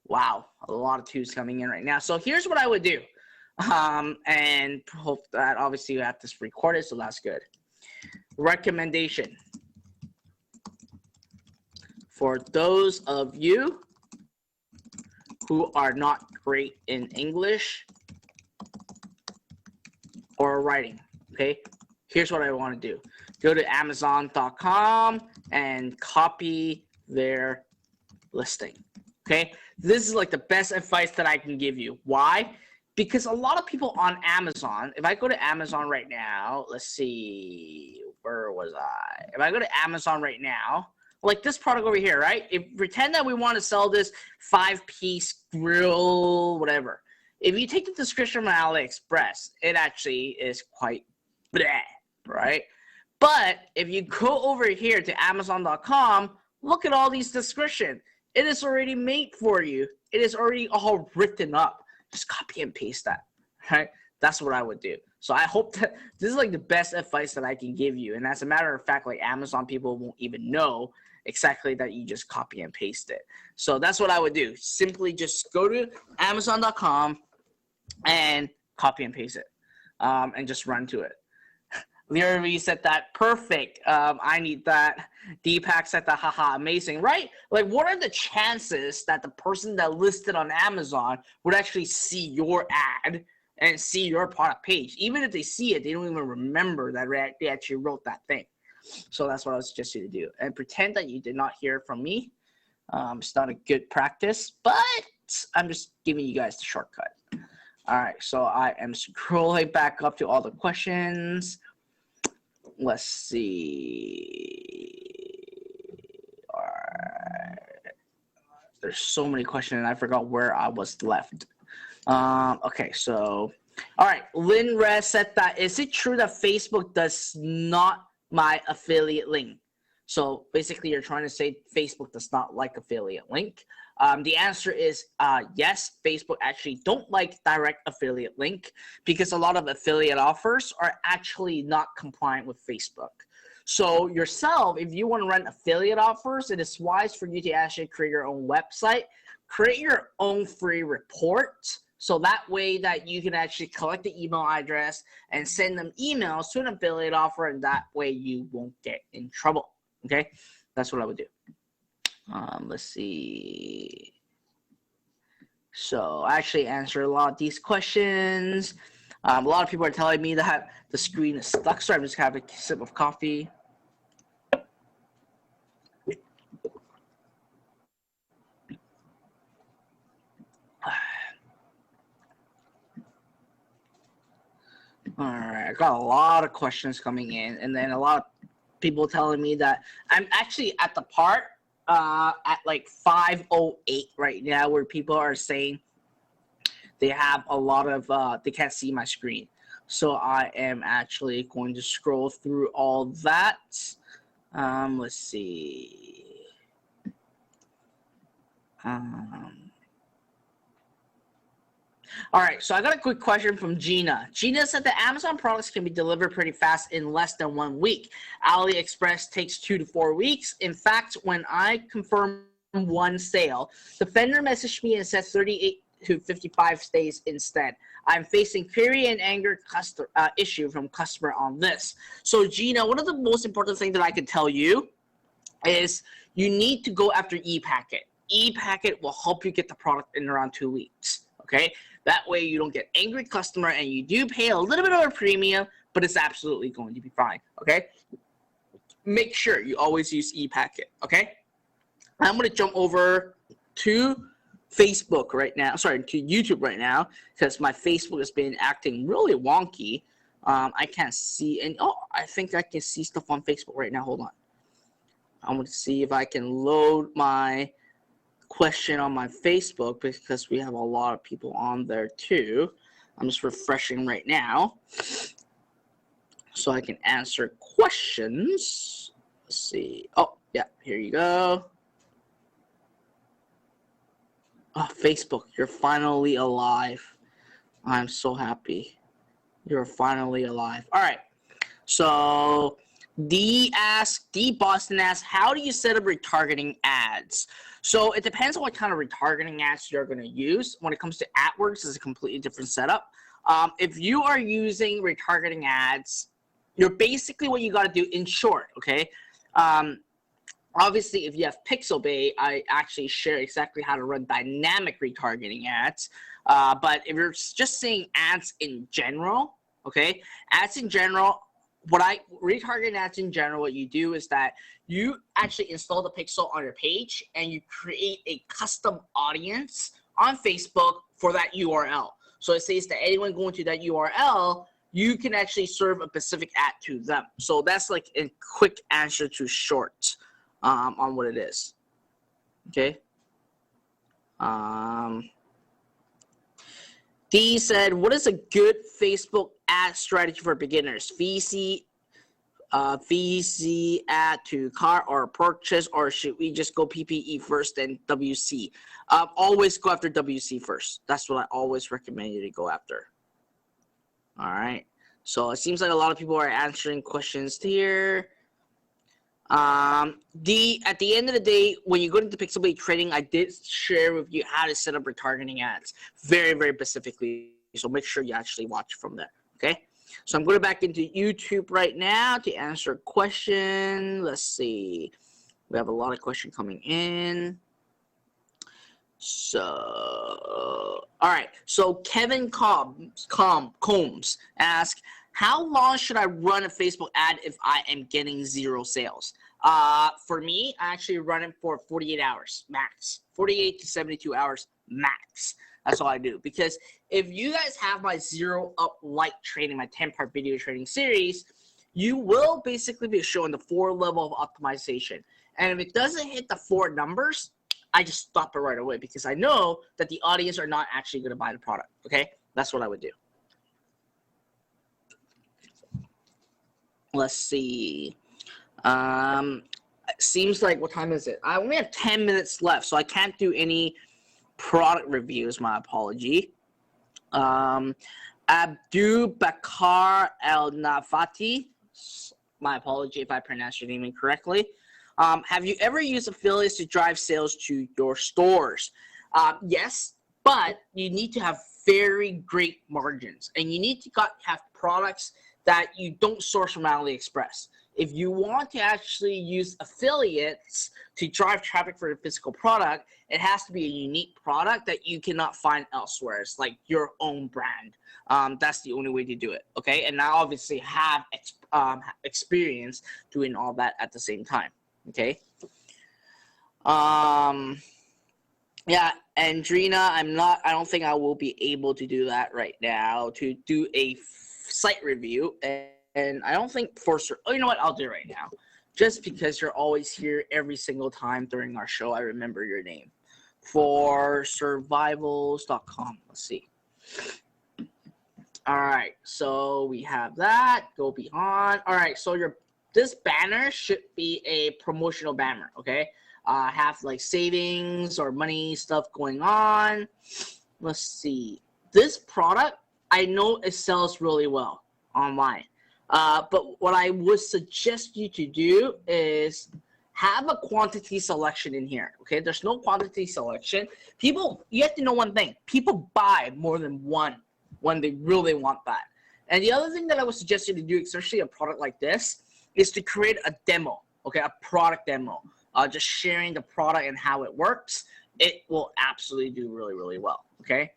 Wow, a lot of 2s coming in right now. So here's what I would do. And hope that obviously you have this recorded, so that's good. Recommendation. For those of you who are not great in English or writing, okay, here's what I want to do. Go to Amazon.com and copy their listing, okay? This is like the best advice that I can give you. Why? Because a lot of people on Amazon, if I go to Amazon right now, let's see, where was I? If I go to Amazon right now, like this product over here, right? If pretend that we want to sell this 5-piece grill, whatever. If you take the description from Aliexpress, it actually is quite bleh, right? But if you go over here to Amazon.com, look at all these descriptions. It is already made for you. It is already all written up. Just copy and paste that, right? That's what I would do. So I hope that this is like the best advice that I can give you. And as a matter of fact, like Amazon people won't even know exactly that you just copy and paste it. So that's what I would do. Simply just go to Amazon.com and copy and paste it, and just run to it. Leary said that perfect. I need that. Deepak said that, haha, amazing, right? Like, what are the chances that the person that listed on Amazon would actually see your ad and see your product page? Even if they see it, they don't even remember that they actually wrote that thing. So that's what I would suggest you to do. And pretend that you did not hear from me. It's not a good practice, but I'm just giving you guys the shortcut. All right, so I am scrolling back up to all the questions. Let's see. All right. There's so many questions, and I forgot where I was left. Okay, so, all right. Lynn Rez said that, is it true that Facebook does not my affiliate link? So basically, you're trying to say Facebook does not like affiliate link. The answer is yes, Facebook actually don't like direct affiliate link because a lot of affiliate offers are actually not compliant with Facebook. So yourself, if you want to run affiliate offers, it is wise for you to actually create your own website, create your own free report. So that way that you can actually collect the email address and send them emails to an affiliate offer, and that way you won't get in trouble. Okay, that's what I would do. Let's see. So I actually answered a lot of these questions. A lot of people are telling me that the screen is stuck, so I'm just having a sip of coffee. All right, I got a lot of questions coming in, and then a lot of people telling me that I'm actually at the part at like 5:08 right now where people are saying they have a lot of they can't see my screen. So I am actually going to scroll through all that. Let's see. All right, so I got a quick question from Gina. Gina said that Amazon products can be delivered pretty fast in less than 1 week. AliExpress takes 2 to 4 weeks. In fact, when I confirm one sale, the vendor messaged me and said 38 to 55 days instead. I'm facing query and anger issue from customer on this. So Gina, one of the most important things that I can tell you is you need to go after ePacket. ePacket will help you get the product in around 2 weeks. Okay, that way you don't get angry customer and you do pay a little bit of a premium, but it's absolutely going to be fine. Okay, make sure you always use ePacket. Okay, I'm going to jump over to Facebook right now. Sorry, to YouTube right now because my Facebook has been acting really wonky. I can't see any. Oh, I think I can see stuff on Facebook right now. Hold on. I'm going to see if I can load my question on my Facebook because we have a lot of people on there too. I'm just refreshing right now so I can answer questions. Let's see. Oh, yeah, here you go. Oh, Facebook, you're finally alive. I'm so happy. You're finally alive. All right. So D Boston asks, how do you set up retargeting ads? So it depends on what kind of retargeting ads you're going to use. When it comes to AdWords, it's a completely different setup. If you are using retargeting ads, you're basically what you got to do in short, okay? Obviously, if you have Pixelbay, I actually share exactly how to run dynamic retargeting ads. But if you're just saying ads in general, okay, ads in general, retargeting ads in general, what you do is that you actually install the pixel on your page and you create a custom audience on Facebook for that URL. So it says that anyone going to that URL, you can actually serve a specific ad to them. So that's like a quick answer to short. on what it is. Okay. D said, what is a good Facebook ad strategy for beginners? VC add to cart or purchase, or should we just go PPE first then WC? Always go after WC first. That's what I always recommend you to go after. All right. So it seems like a lot of people are answering questions here. At the end of the day, when you go into Pixelbait trading, I did share with you how to set up retargeting ads very, very specifically. So make sure you actually watch from there. Okay. So I'm going back into YouTube right now to answer a question. Let's see. We have a lot of questions coming in. So, all right. So Kevin Combs asked, how long should I run a Facebook ad if I am getting 0 sales? For me, I actually run it for 48 hours max. 48 to 72 hours max. That's all I do. Because if you guys have my ZeroUp Light training, my 10-part video training series, you will basically be showing the 4 level of optimization. And if it doesn't hit the 4 numbers, I just stop it right away because I know that the audience are not actually going to buy the product. Okay? That's what I would do. Let's see. Seems like, what time is it? I only have 10 minutes left, so I can't do any product reviews. My apology. Abdu Bakar El Nafati. My apology if I pronounced your name incorrectly. Have you ever used affiliates to drive sales to your stores? Yes, but you need to have very great margins, and you need to have products that you don't source from Aliexpress. If you want to actually use affiliates to drive traffic for a physical product, it has to be a unique product that you cannot find elsewhere. It's like your own brand. That's the only way to do it, okay? And I obviously have experience doing all that at the same time, okay? Yeah, Andrina, I don't think I will be able to do that right now, to do a site review, and I don't think oh, you know what, I'll do it right now, just because you're always here every single time during our show. I remember your name. For survivals.com. Let's see. All right, so we have that. Go beyond. All right, so this banner should be a promotional banner, okay? Have like savings or money stuff going on. Let's see. This product, I know it sells really well online. But what I would suggest you to do is have a quantity selection in here, okay? There's no quantity selection. You have to know one thing. People buy more than one when they really want that. And the other thing that I would suggest you to do, especially a product like this, is to create a demo, okay? A product demo. Just sharing the product and how it works. It will absolutely do really, really well, okay?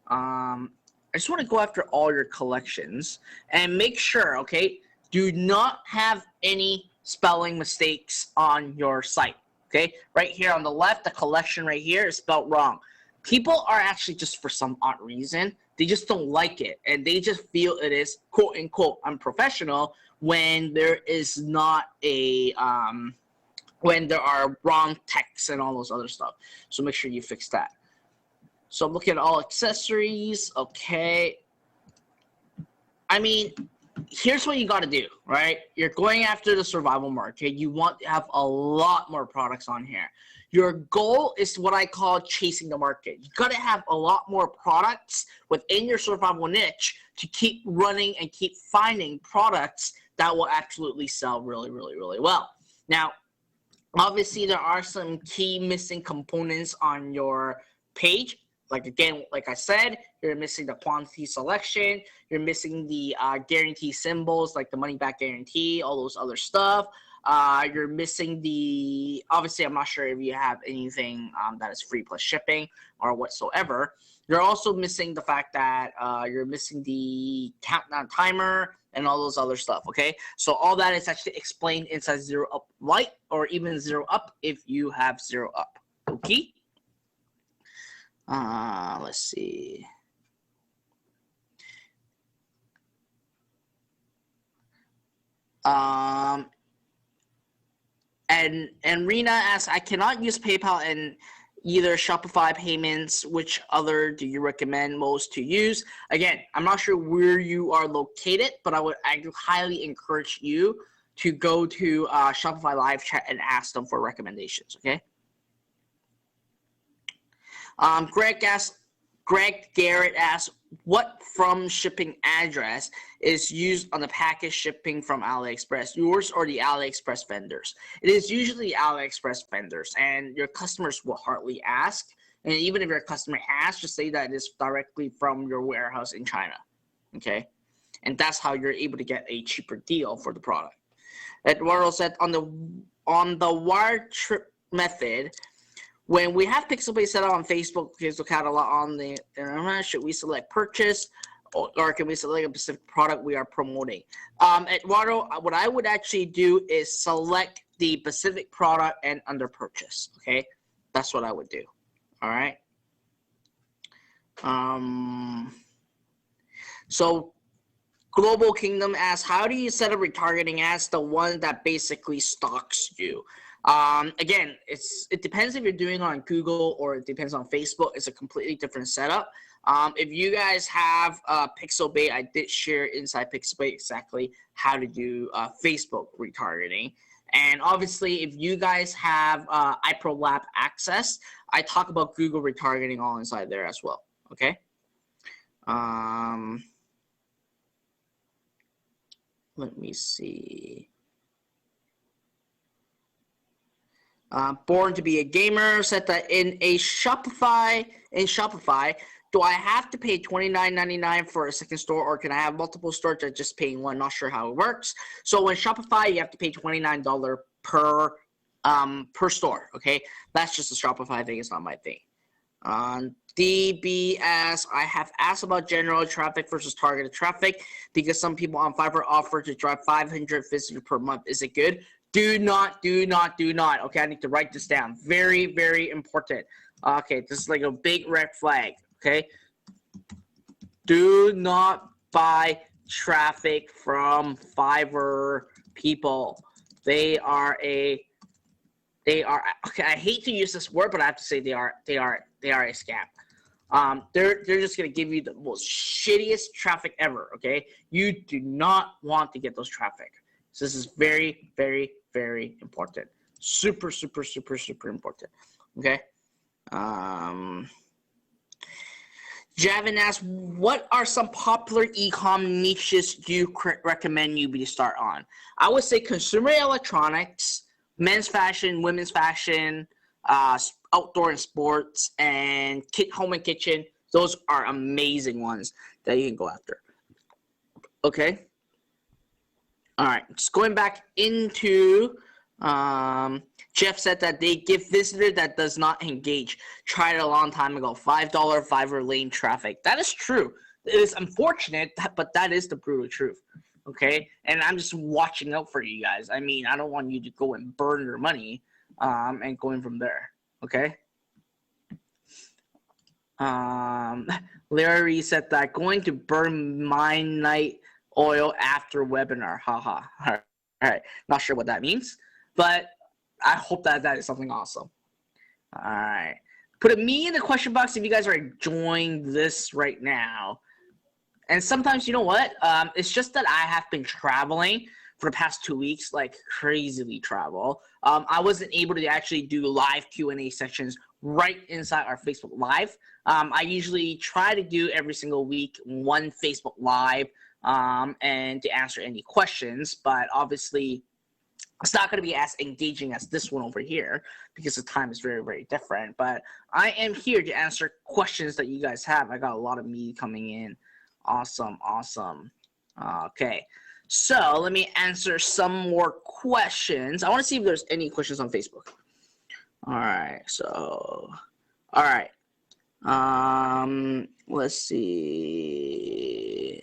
I just want to go after all your collections and make sure, okay, do not have any spelling mistakes on your site, okay? Right here on the left, the collection right here is spelled wrong. People are actually, just for some odd reason, they just don't like it, and they just feel it is quote-unquote unprofessional when there is not a, when there are wrong texts and all those other stuff. So make sure you fix that. So I'm looking at all accessories. Okay. I mean, here's what you got to do, right? You're going after the survival market. You want to have a lot more products on here. Your goal is what I call chasing the market. You got to have a lot more products within your survival niche to keep running and keep finding products that will absolutely sell really, really, really well. Now, obviously, there are some key missing components on your page. Like I said, you're missing the quantity selection. You're missing the guarantee symbols, like the money back guarantee, all those other stuff. You're missing the, obviously, I'm not sure if you have anything that is free plus shipping or whatsoever. You're also missing the fact that you're missing the countdown timer and all those other stuff, okay? So all that is actually explained inside ZeroUp Lite or even ZeroUp if you have ZeroUp, okay? Let's see. And Rena asks, I cannot use PayPal and either Shopify payments. Which other do you recommend most to use? Again, I'm not sure where you are located, but I highly encourage you to go to Shopify live chat and ask them for recommendations, okay? Greg Garrett asks, what from shipping address is used on the package shipping from AliExpress, yours or the AliExpress vendors? It is usually AliExpress vendors, and your customers will hardly ask. And even if your customer asks, just say that it is directly from your warehouse in China, okay? And that's how you're able to get a cheaper deal for the product. Eduardo said, on the wire trip method, when we have Pixelpay set up on Facebook catalog on the internet, should we select purchase or can we select a specific product we are promoting? Eduardo, what I would actually do is select the specific product and under purchase, okay? That's what I would do, all right? So Global Kingdom asks, how do you set up retargeting ads, the one that basically stalks you? Again, it depends if you're doing it on Google or it depends on Facebook. It's a completely different setup. If you guys have Pixelpay, I did share inside Pixelpay exactly how to do Facebook retargeting. And obviously, if you guys have iProLab access, I talk about Google retargeting all inside there as well, okay? Let me see. Born to be a gamer said that in Shopify, do I have to pay $29.99 for a second store, or can I have multiple stores that just paying one? Not sure how it works. So in Shopify, you have to pay $29 per store. Okay, that's just a Shopify thing. It's not my thing. DB asks, I have asked about general traffic versus targeted traffic because some people on Fiverr offer to drive 500 visitors per month. Is it good? Do not. Okay, I need to write this down. Very, very important. Okay, this is like a big red flag. Okay, do not buy traffic from Fiverr people. They are okay. I hate to use this word, but I have to say they are a scam. They're just gonna give you the most shittiest traffic ever. Okay, you do not want to get those traffic. So this is very, very, very important. Super, super, super, super important. Okay. Javin asks, what are some popular e-com niches you recommend you start on? I would say consumer electronics, men's fashion, women's fashion, outdoor and sports, and home and kitchen. Those are amazing ones that you can go after. Okay. All right, just going back into, Jeff said that they give visitor that does not engage. Tried it a long time ago. $5 Fiverr lane traffic. That is true. It is unfortunate, but that is the brutal truth. Okay, and I'm just watching out for you guys. I mean, I don't want you to go and burn your money, and going from there. Okay. Larry said that going to burn my night oil after webinar. Haha. All right. Not sure what that means, but I hope that is something awesome. All right. Put me in the question box if you guys are enjoying this right now. And sometimes, you know what? It's just that I have been traveling for the past 2 weeks, like crazily travel. I wasn't able to actually do live Q&A sessions right inside our Facebook Live. I usually try to do every single week one Facebook Live and to answer any questions, but obviously it's not going to be as engaging as this one over here because the time is very, very different. But I am here to answer questions that you guys have. I got a lot of me coming in. Awesome. Okay, so let me answer some more questions. I want to see if there's any questions on Facebook. All right, so, all right. Let's see.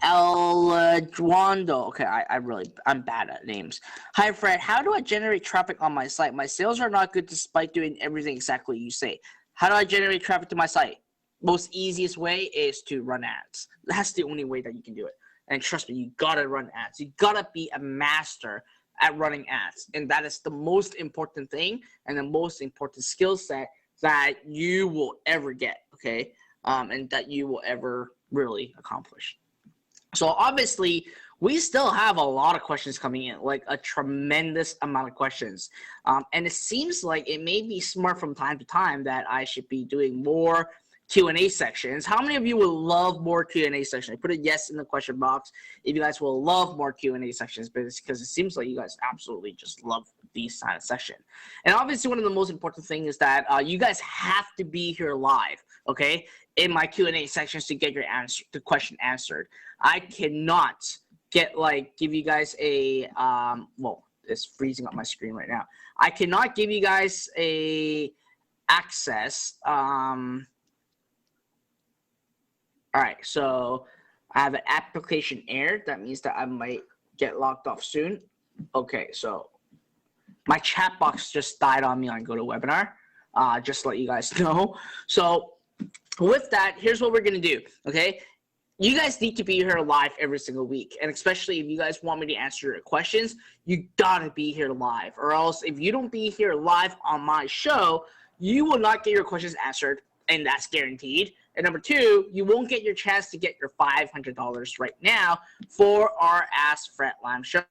El Duando. Okay, I'm bad at names. Hi, Fred. How do I generate traffic on my site? My sales are not good despite doing everything exactly you say. How do I generate traffic to my site? Most easiest way is to run ads. That's the only way that you can do it. And trust me, you gotta run ads. You gotta be a master at running ads. And that is the most important thing and the most important skill set that you will ever get, okay? And that you will ever really accomplish. So obviously, we still have a lot of questions coming in, like a tremendous amount of questions. And it seems like it may be smart from time to time that I should be doing more Q&A sections. How many of you would love more Q&A sections? Put a yes in the question box if you guys will love more Q&A sections, because it seems like you guys absolutely just love these kind of sessions. And obviously, one of the most important things is that you guys have to be here live, okay, in my Q&A sections to get your answer, the question answered. I cannot give you guys a well, it's freezing up my screen right now. I cannot give you guys a access. All right, so I have an application error. That means that I might get locked off soon. Okay, so my chat box just died on me on GoToWebinar. Just to let you guys know. So with that, here's what we're gonna do, okay? You guys need to be here live every single week, and especially if you guys want me to answer your questions, you gotta be here live, or else if you don't be here live on my show, you will not get your questions answered, and that's guaranteed. And number two, you won't get your chance to get your $500 right now for our Ask Fred Lam show.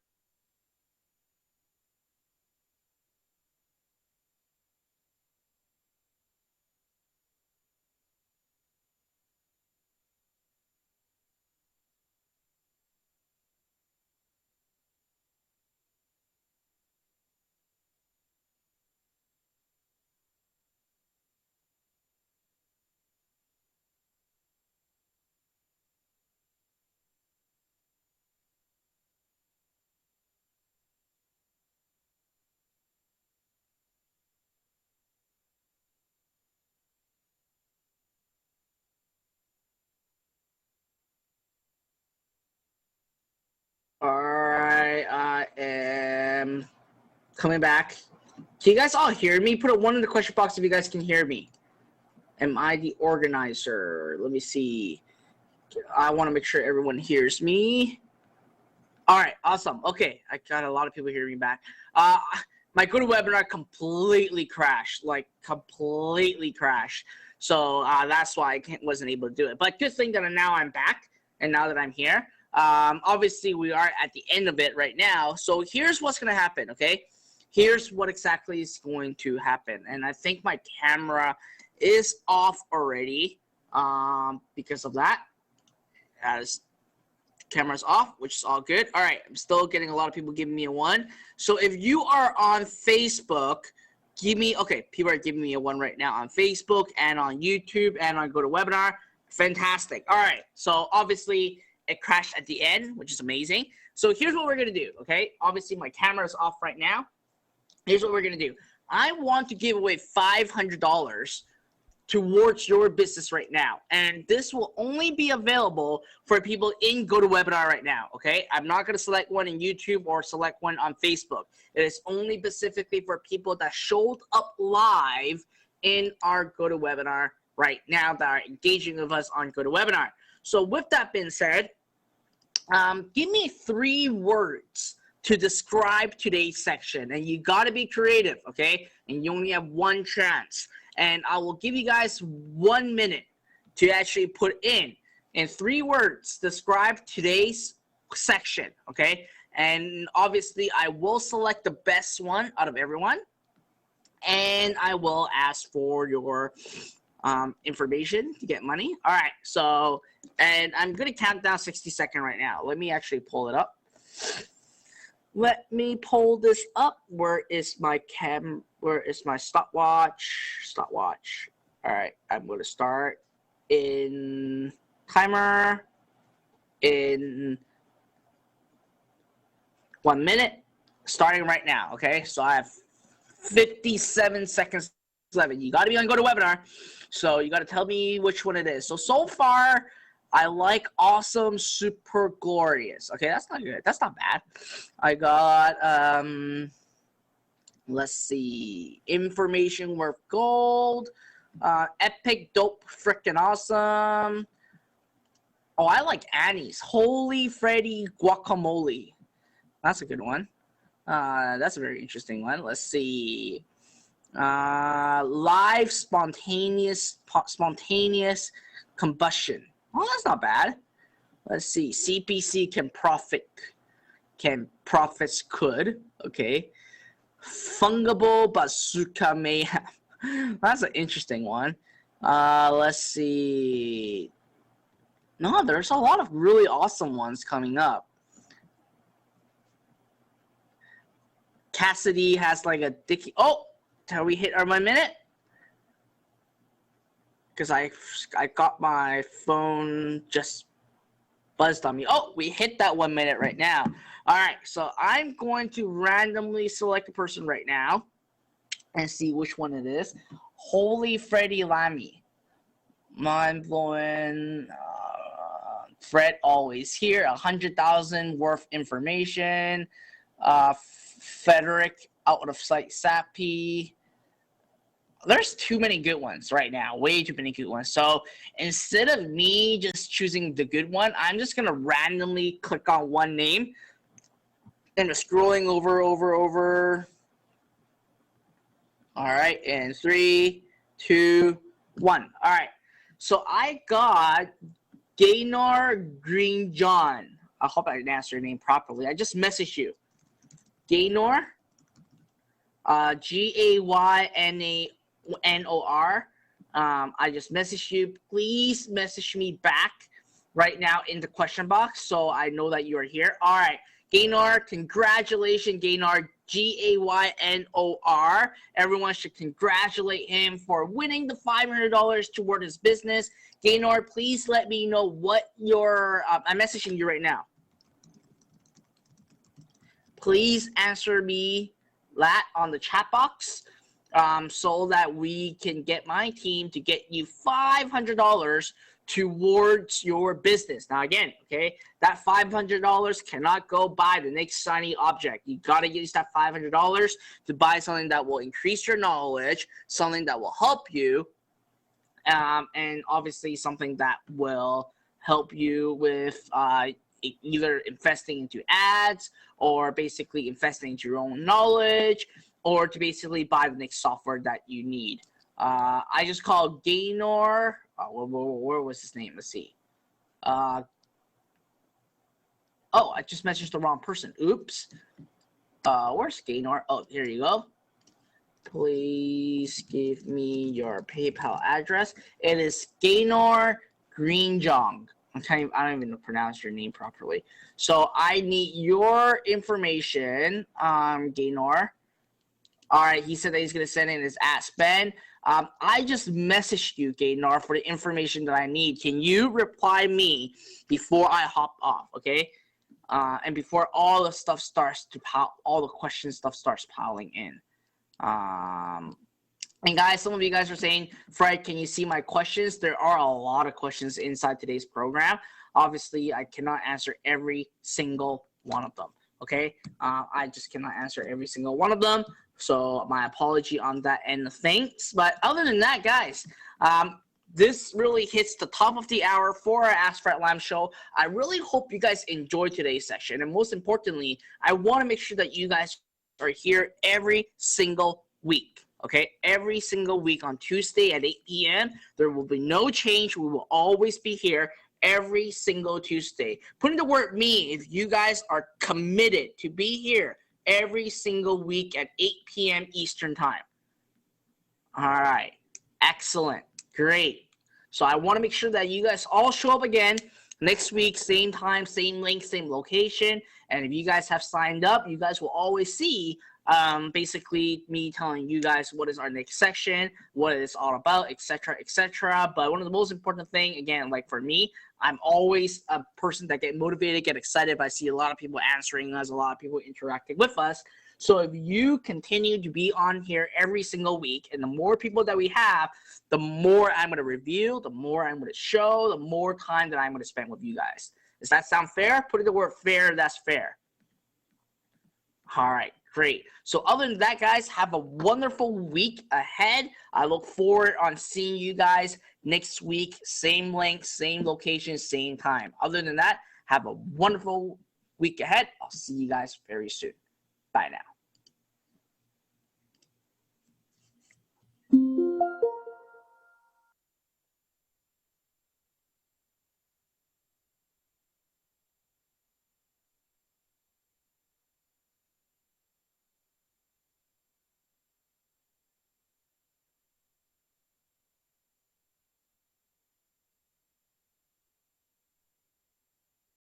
All right, I am coming back. Can you guys all hear me? Put a 1 in the question box if you guys can hear me. Am I the organizer? Let me see. I want to make sure everyone hears me. All right, awesome. Okay, I got a lot of people hearing me back. My GoToWebinar completely crashed, like completely crashed. So that's why I wasn't able to do it. But good thing that now I'm back, and now that I'm here. Obviously, we are at the end of it right now. So here's what's going to happen, okay? Here's what exactly is going to happen. And I think my camera is off already because of that. As camera's off, which is all good. All right, I'm still getting a lot of people giving me a 1. So if you are on Facebook, people are giving me a 1 right now on Facebook and on YouTube and on GoToWebinar. Fantastic. All right, so obviously it crashed at the end, which is amazing. So here's what we're gonna do, okay? Obviously my camera is off right now. Here's what we're gonna do. I want to give away $500 towards your business right now. And this will only be available for people in GoToWebinar right now, okay? I'm not going to select one in YouTube or select one on Facebook. It is only specifically for people that showed up live in our GoToWebinar right now that are engaging with us on GoToWebinar. So with that being said, give me 3 words to describe today's section. And you got to be creative, okay? And you only have 1 chance. And I will give you guys 1 minute to actually put in 3 words, describe today's section, okay? And obviously, I will select the best one out of everyone. And I will ask for your information to get money. All right, so, and I'm going to count down 60 seconds right now. Let me actually pull it up. Let me pull this up. Where is my stopwatch? Stopwatch. All right, I'm going to start in timer in 1 minute, starting right now, okay? So I have 57 seconds left. You got to be on GoToWebinar, so you got to tell me which one it is. So far, I like awesome, super glorious. Okay, that's not good. That's not bad. I got, let's see, information worth gold, epic, dope, freaking awesome. Oh, I like Annie's. Holy Freddy Guacamole. That's a good one. That's a very interesting one. Let's see. Live spontaneous combustion. Oh, that's not bad. Let's see. CPC profits could. Okay. Fungible bazooka mayhem. That's an interesting one. Let's see. No, there's a lot of really awesome ones coming up. Cassidy has like a dicky. Oh, have we hit our 1 minute? Because I got my phone just buzzed on me. Oh, we hit that 1 minute right now. All right, so I'm going to randomly select a person right now and see which one it is. Holy Freddy Lammy. Mind-blowing. Fred always here. 100,000 worth information. Frederick out of sight sappy. There's too many good ones right now. Way too many good ones. So instead of me just choosing the good one, I'm just going to randomly click on one name and just scrolling over. All right. And 3, 2, 1. All right. So I got Gaynor Green John. I hope I didn't answer your name properly. I just messaged you. Gaynor. Gaynor. I just messaged you. Please message me back right now in the question box so I know that you are here. All right. Gaynor, congratulations, Gaynor. Gaynor. Everyone should congratulate him for winning the $500 toward his business. Gaynor, please let me know what your I'm messaging you right now. Please answer me that on the chat box so that we can get my team to get you $500 towards your business. Now, again, okay, that $500 cannot go buy the next shiny object. You got to use that $500 to buy something that will increase your knowledge, something that will help you, and obviously something that will help you with either investing into ads or basically investing into your own knowledge or to basically buy the next software that you need. I just called Gaynor. Where was his name? Let's see. Oh, I just messaged the wrong person. Oops. Where's Gaynor? Oh, here you go. Please give me your PayPal address. It is Gaynor Greenjong. I don't even pronounce your name properly. So I need your information, Gaynor. All right, he said that he's going to send in his @Ben. I just messaged you, Gaynor, for the information that I need. Can you reply me before I hop off, okay? And before all the stuff starts to all the question stuff starts piling in. And guys, some of you guys are saying, Fred, can you see my questions? There are a lot of questions inside today's program. Obviously, I cannot answer every single one of them, okay? I just cannot answer every single one of them. So my apology on that end of things. But other than that, guys, this really hits the top of the hour for our Ask Fred Lam show. I really hope you guys enjoyed today's session. And most importantly, I want to make sure that you guys are here every single week. Okay, every single week on Tuesday at 8 p.m. There will be no change. We will always be here every single Tuesday. Put in the word me if you guys are committed to be here every single week at 8 p.m. Eastern time. All right, excellent, great. So I want to make sure that you guys all show up again next week, same time, same link, same location. And if you guys have signed up, you guys will always see basically me telling you guys what is our next section, what it's all about, etc., etc. But one of the most important thing, again, like for me, I'm always a person that get motivated, get excited if I see a lot of people answering us, a lot of people interacting with us. So if you continue to be on here every single week, and the more people that we have, the more I'm going to review, the more I'm going to show, the more time that I'm going to spend with you guys. Does that sound fair? Put in the word fair, that's fair. All right. Great. So other than that, guys, have a wonderful week ahead. I look forward on seeing you guys next week. Same link, same location, same time. Other than that, have a wonderful week ahead. I'll see you guys very soon. Bye now.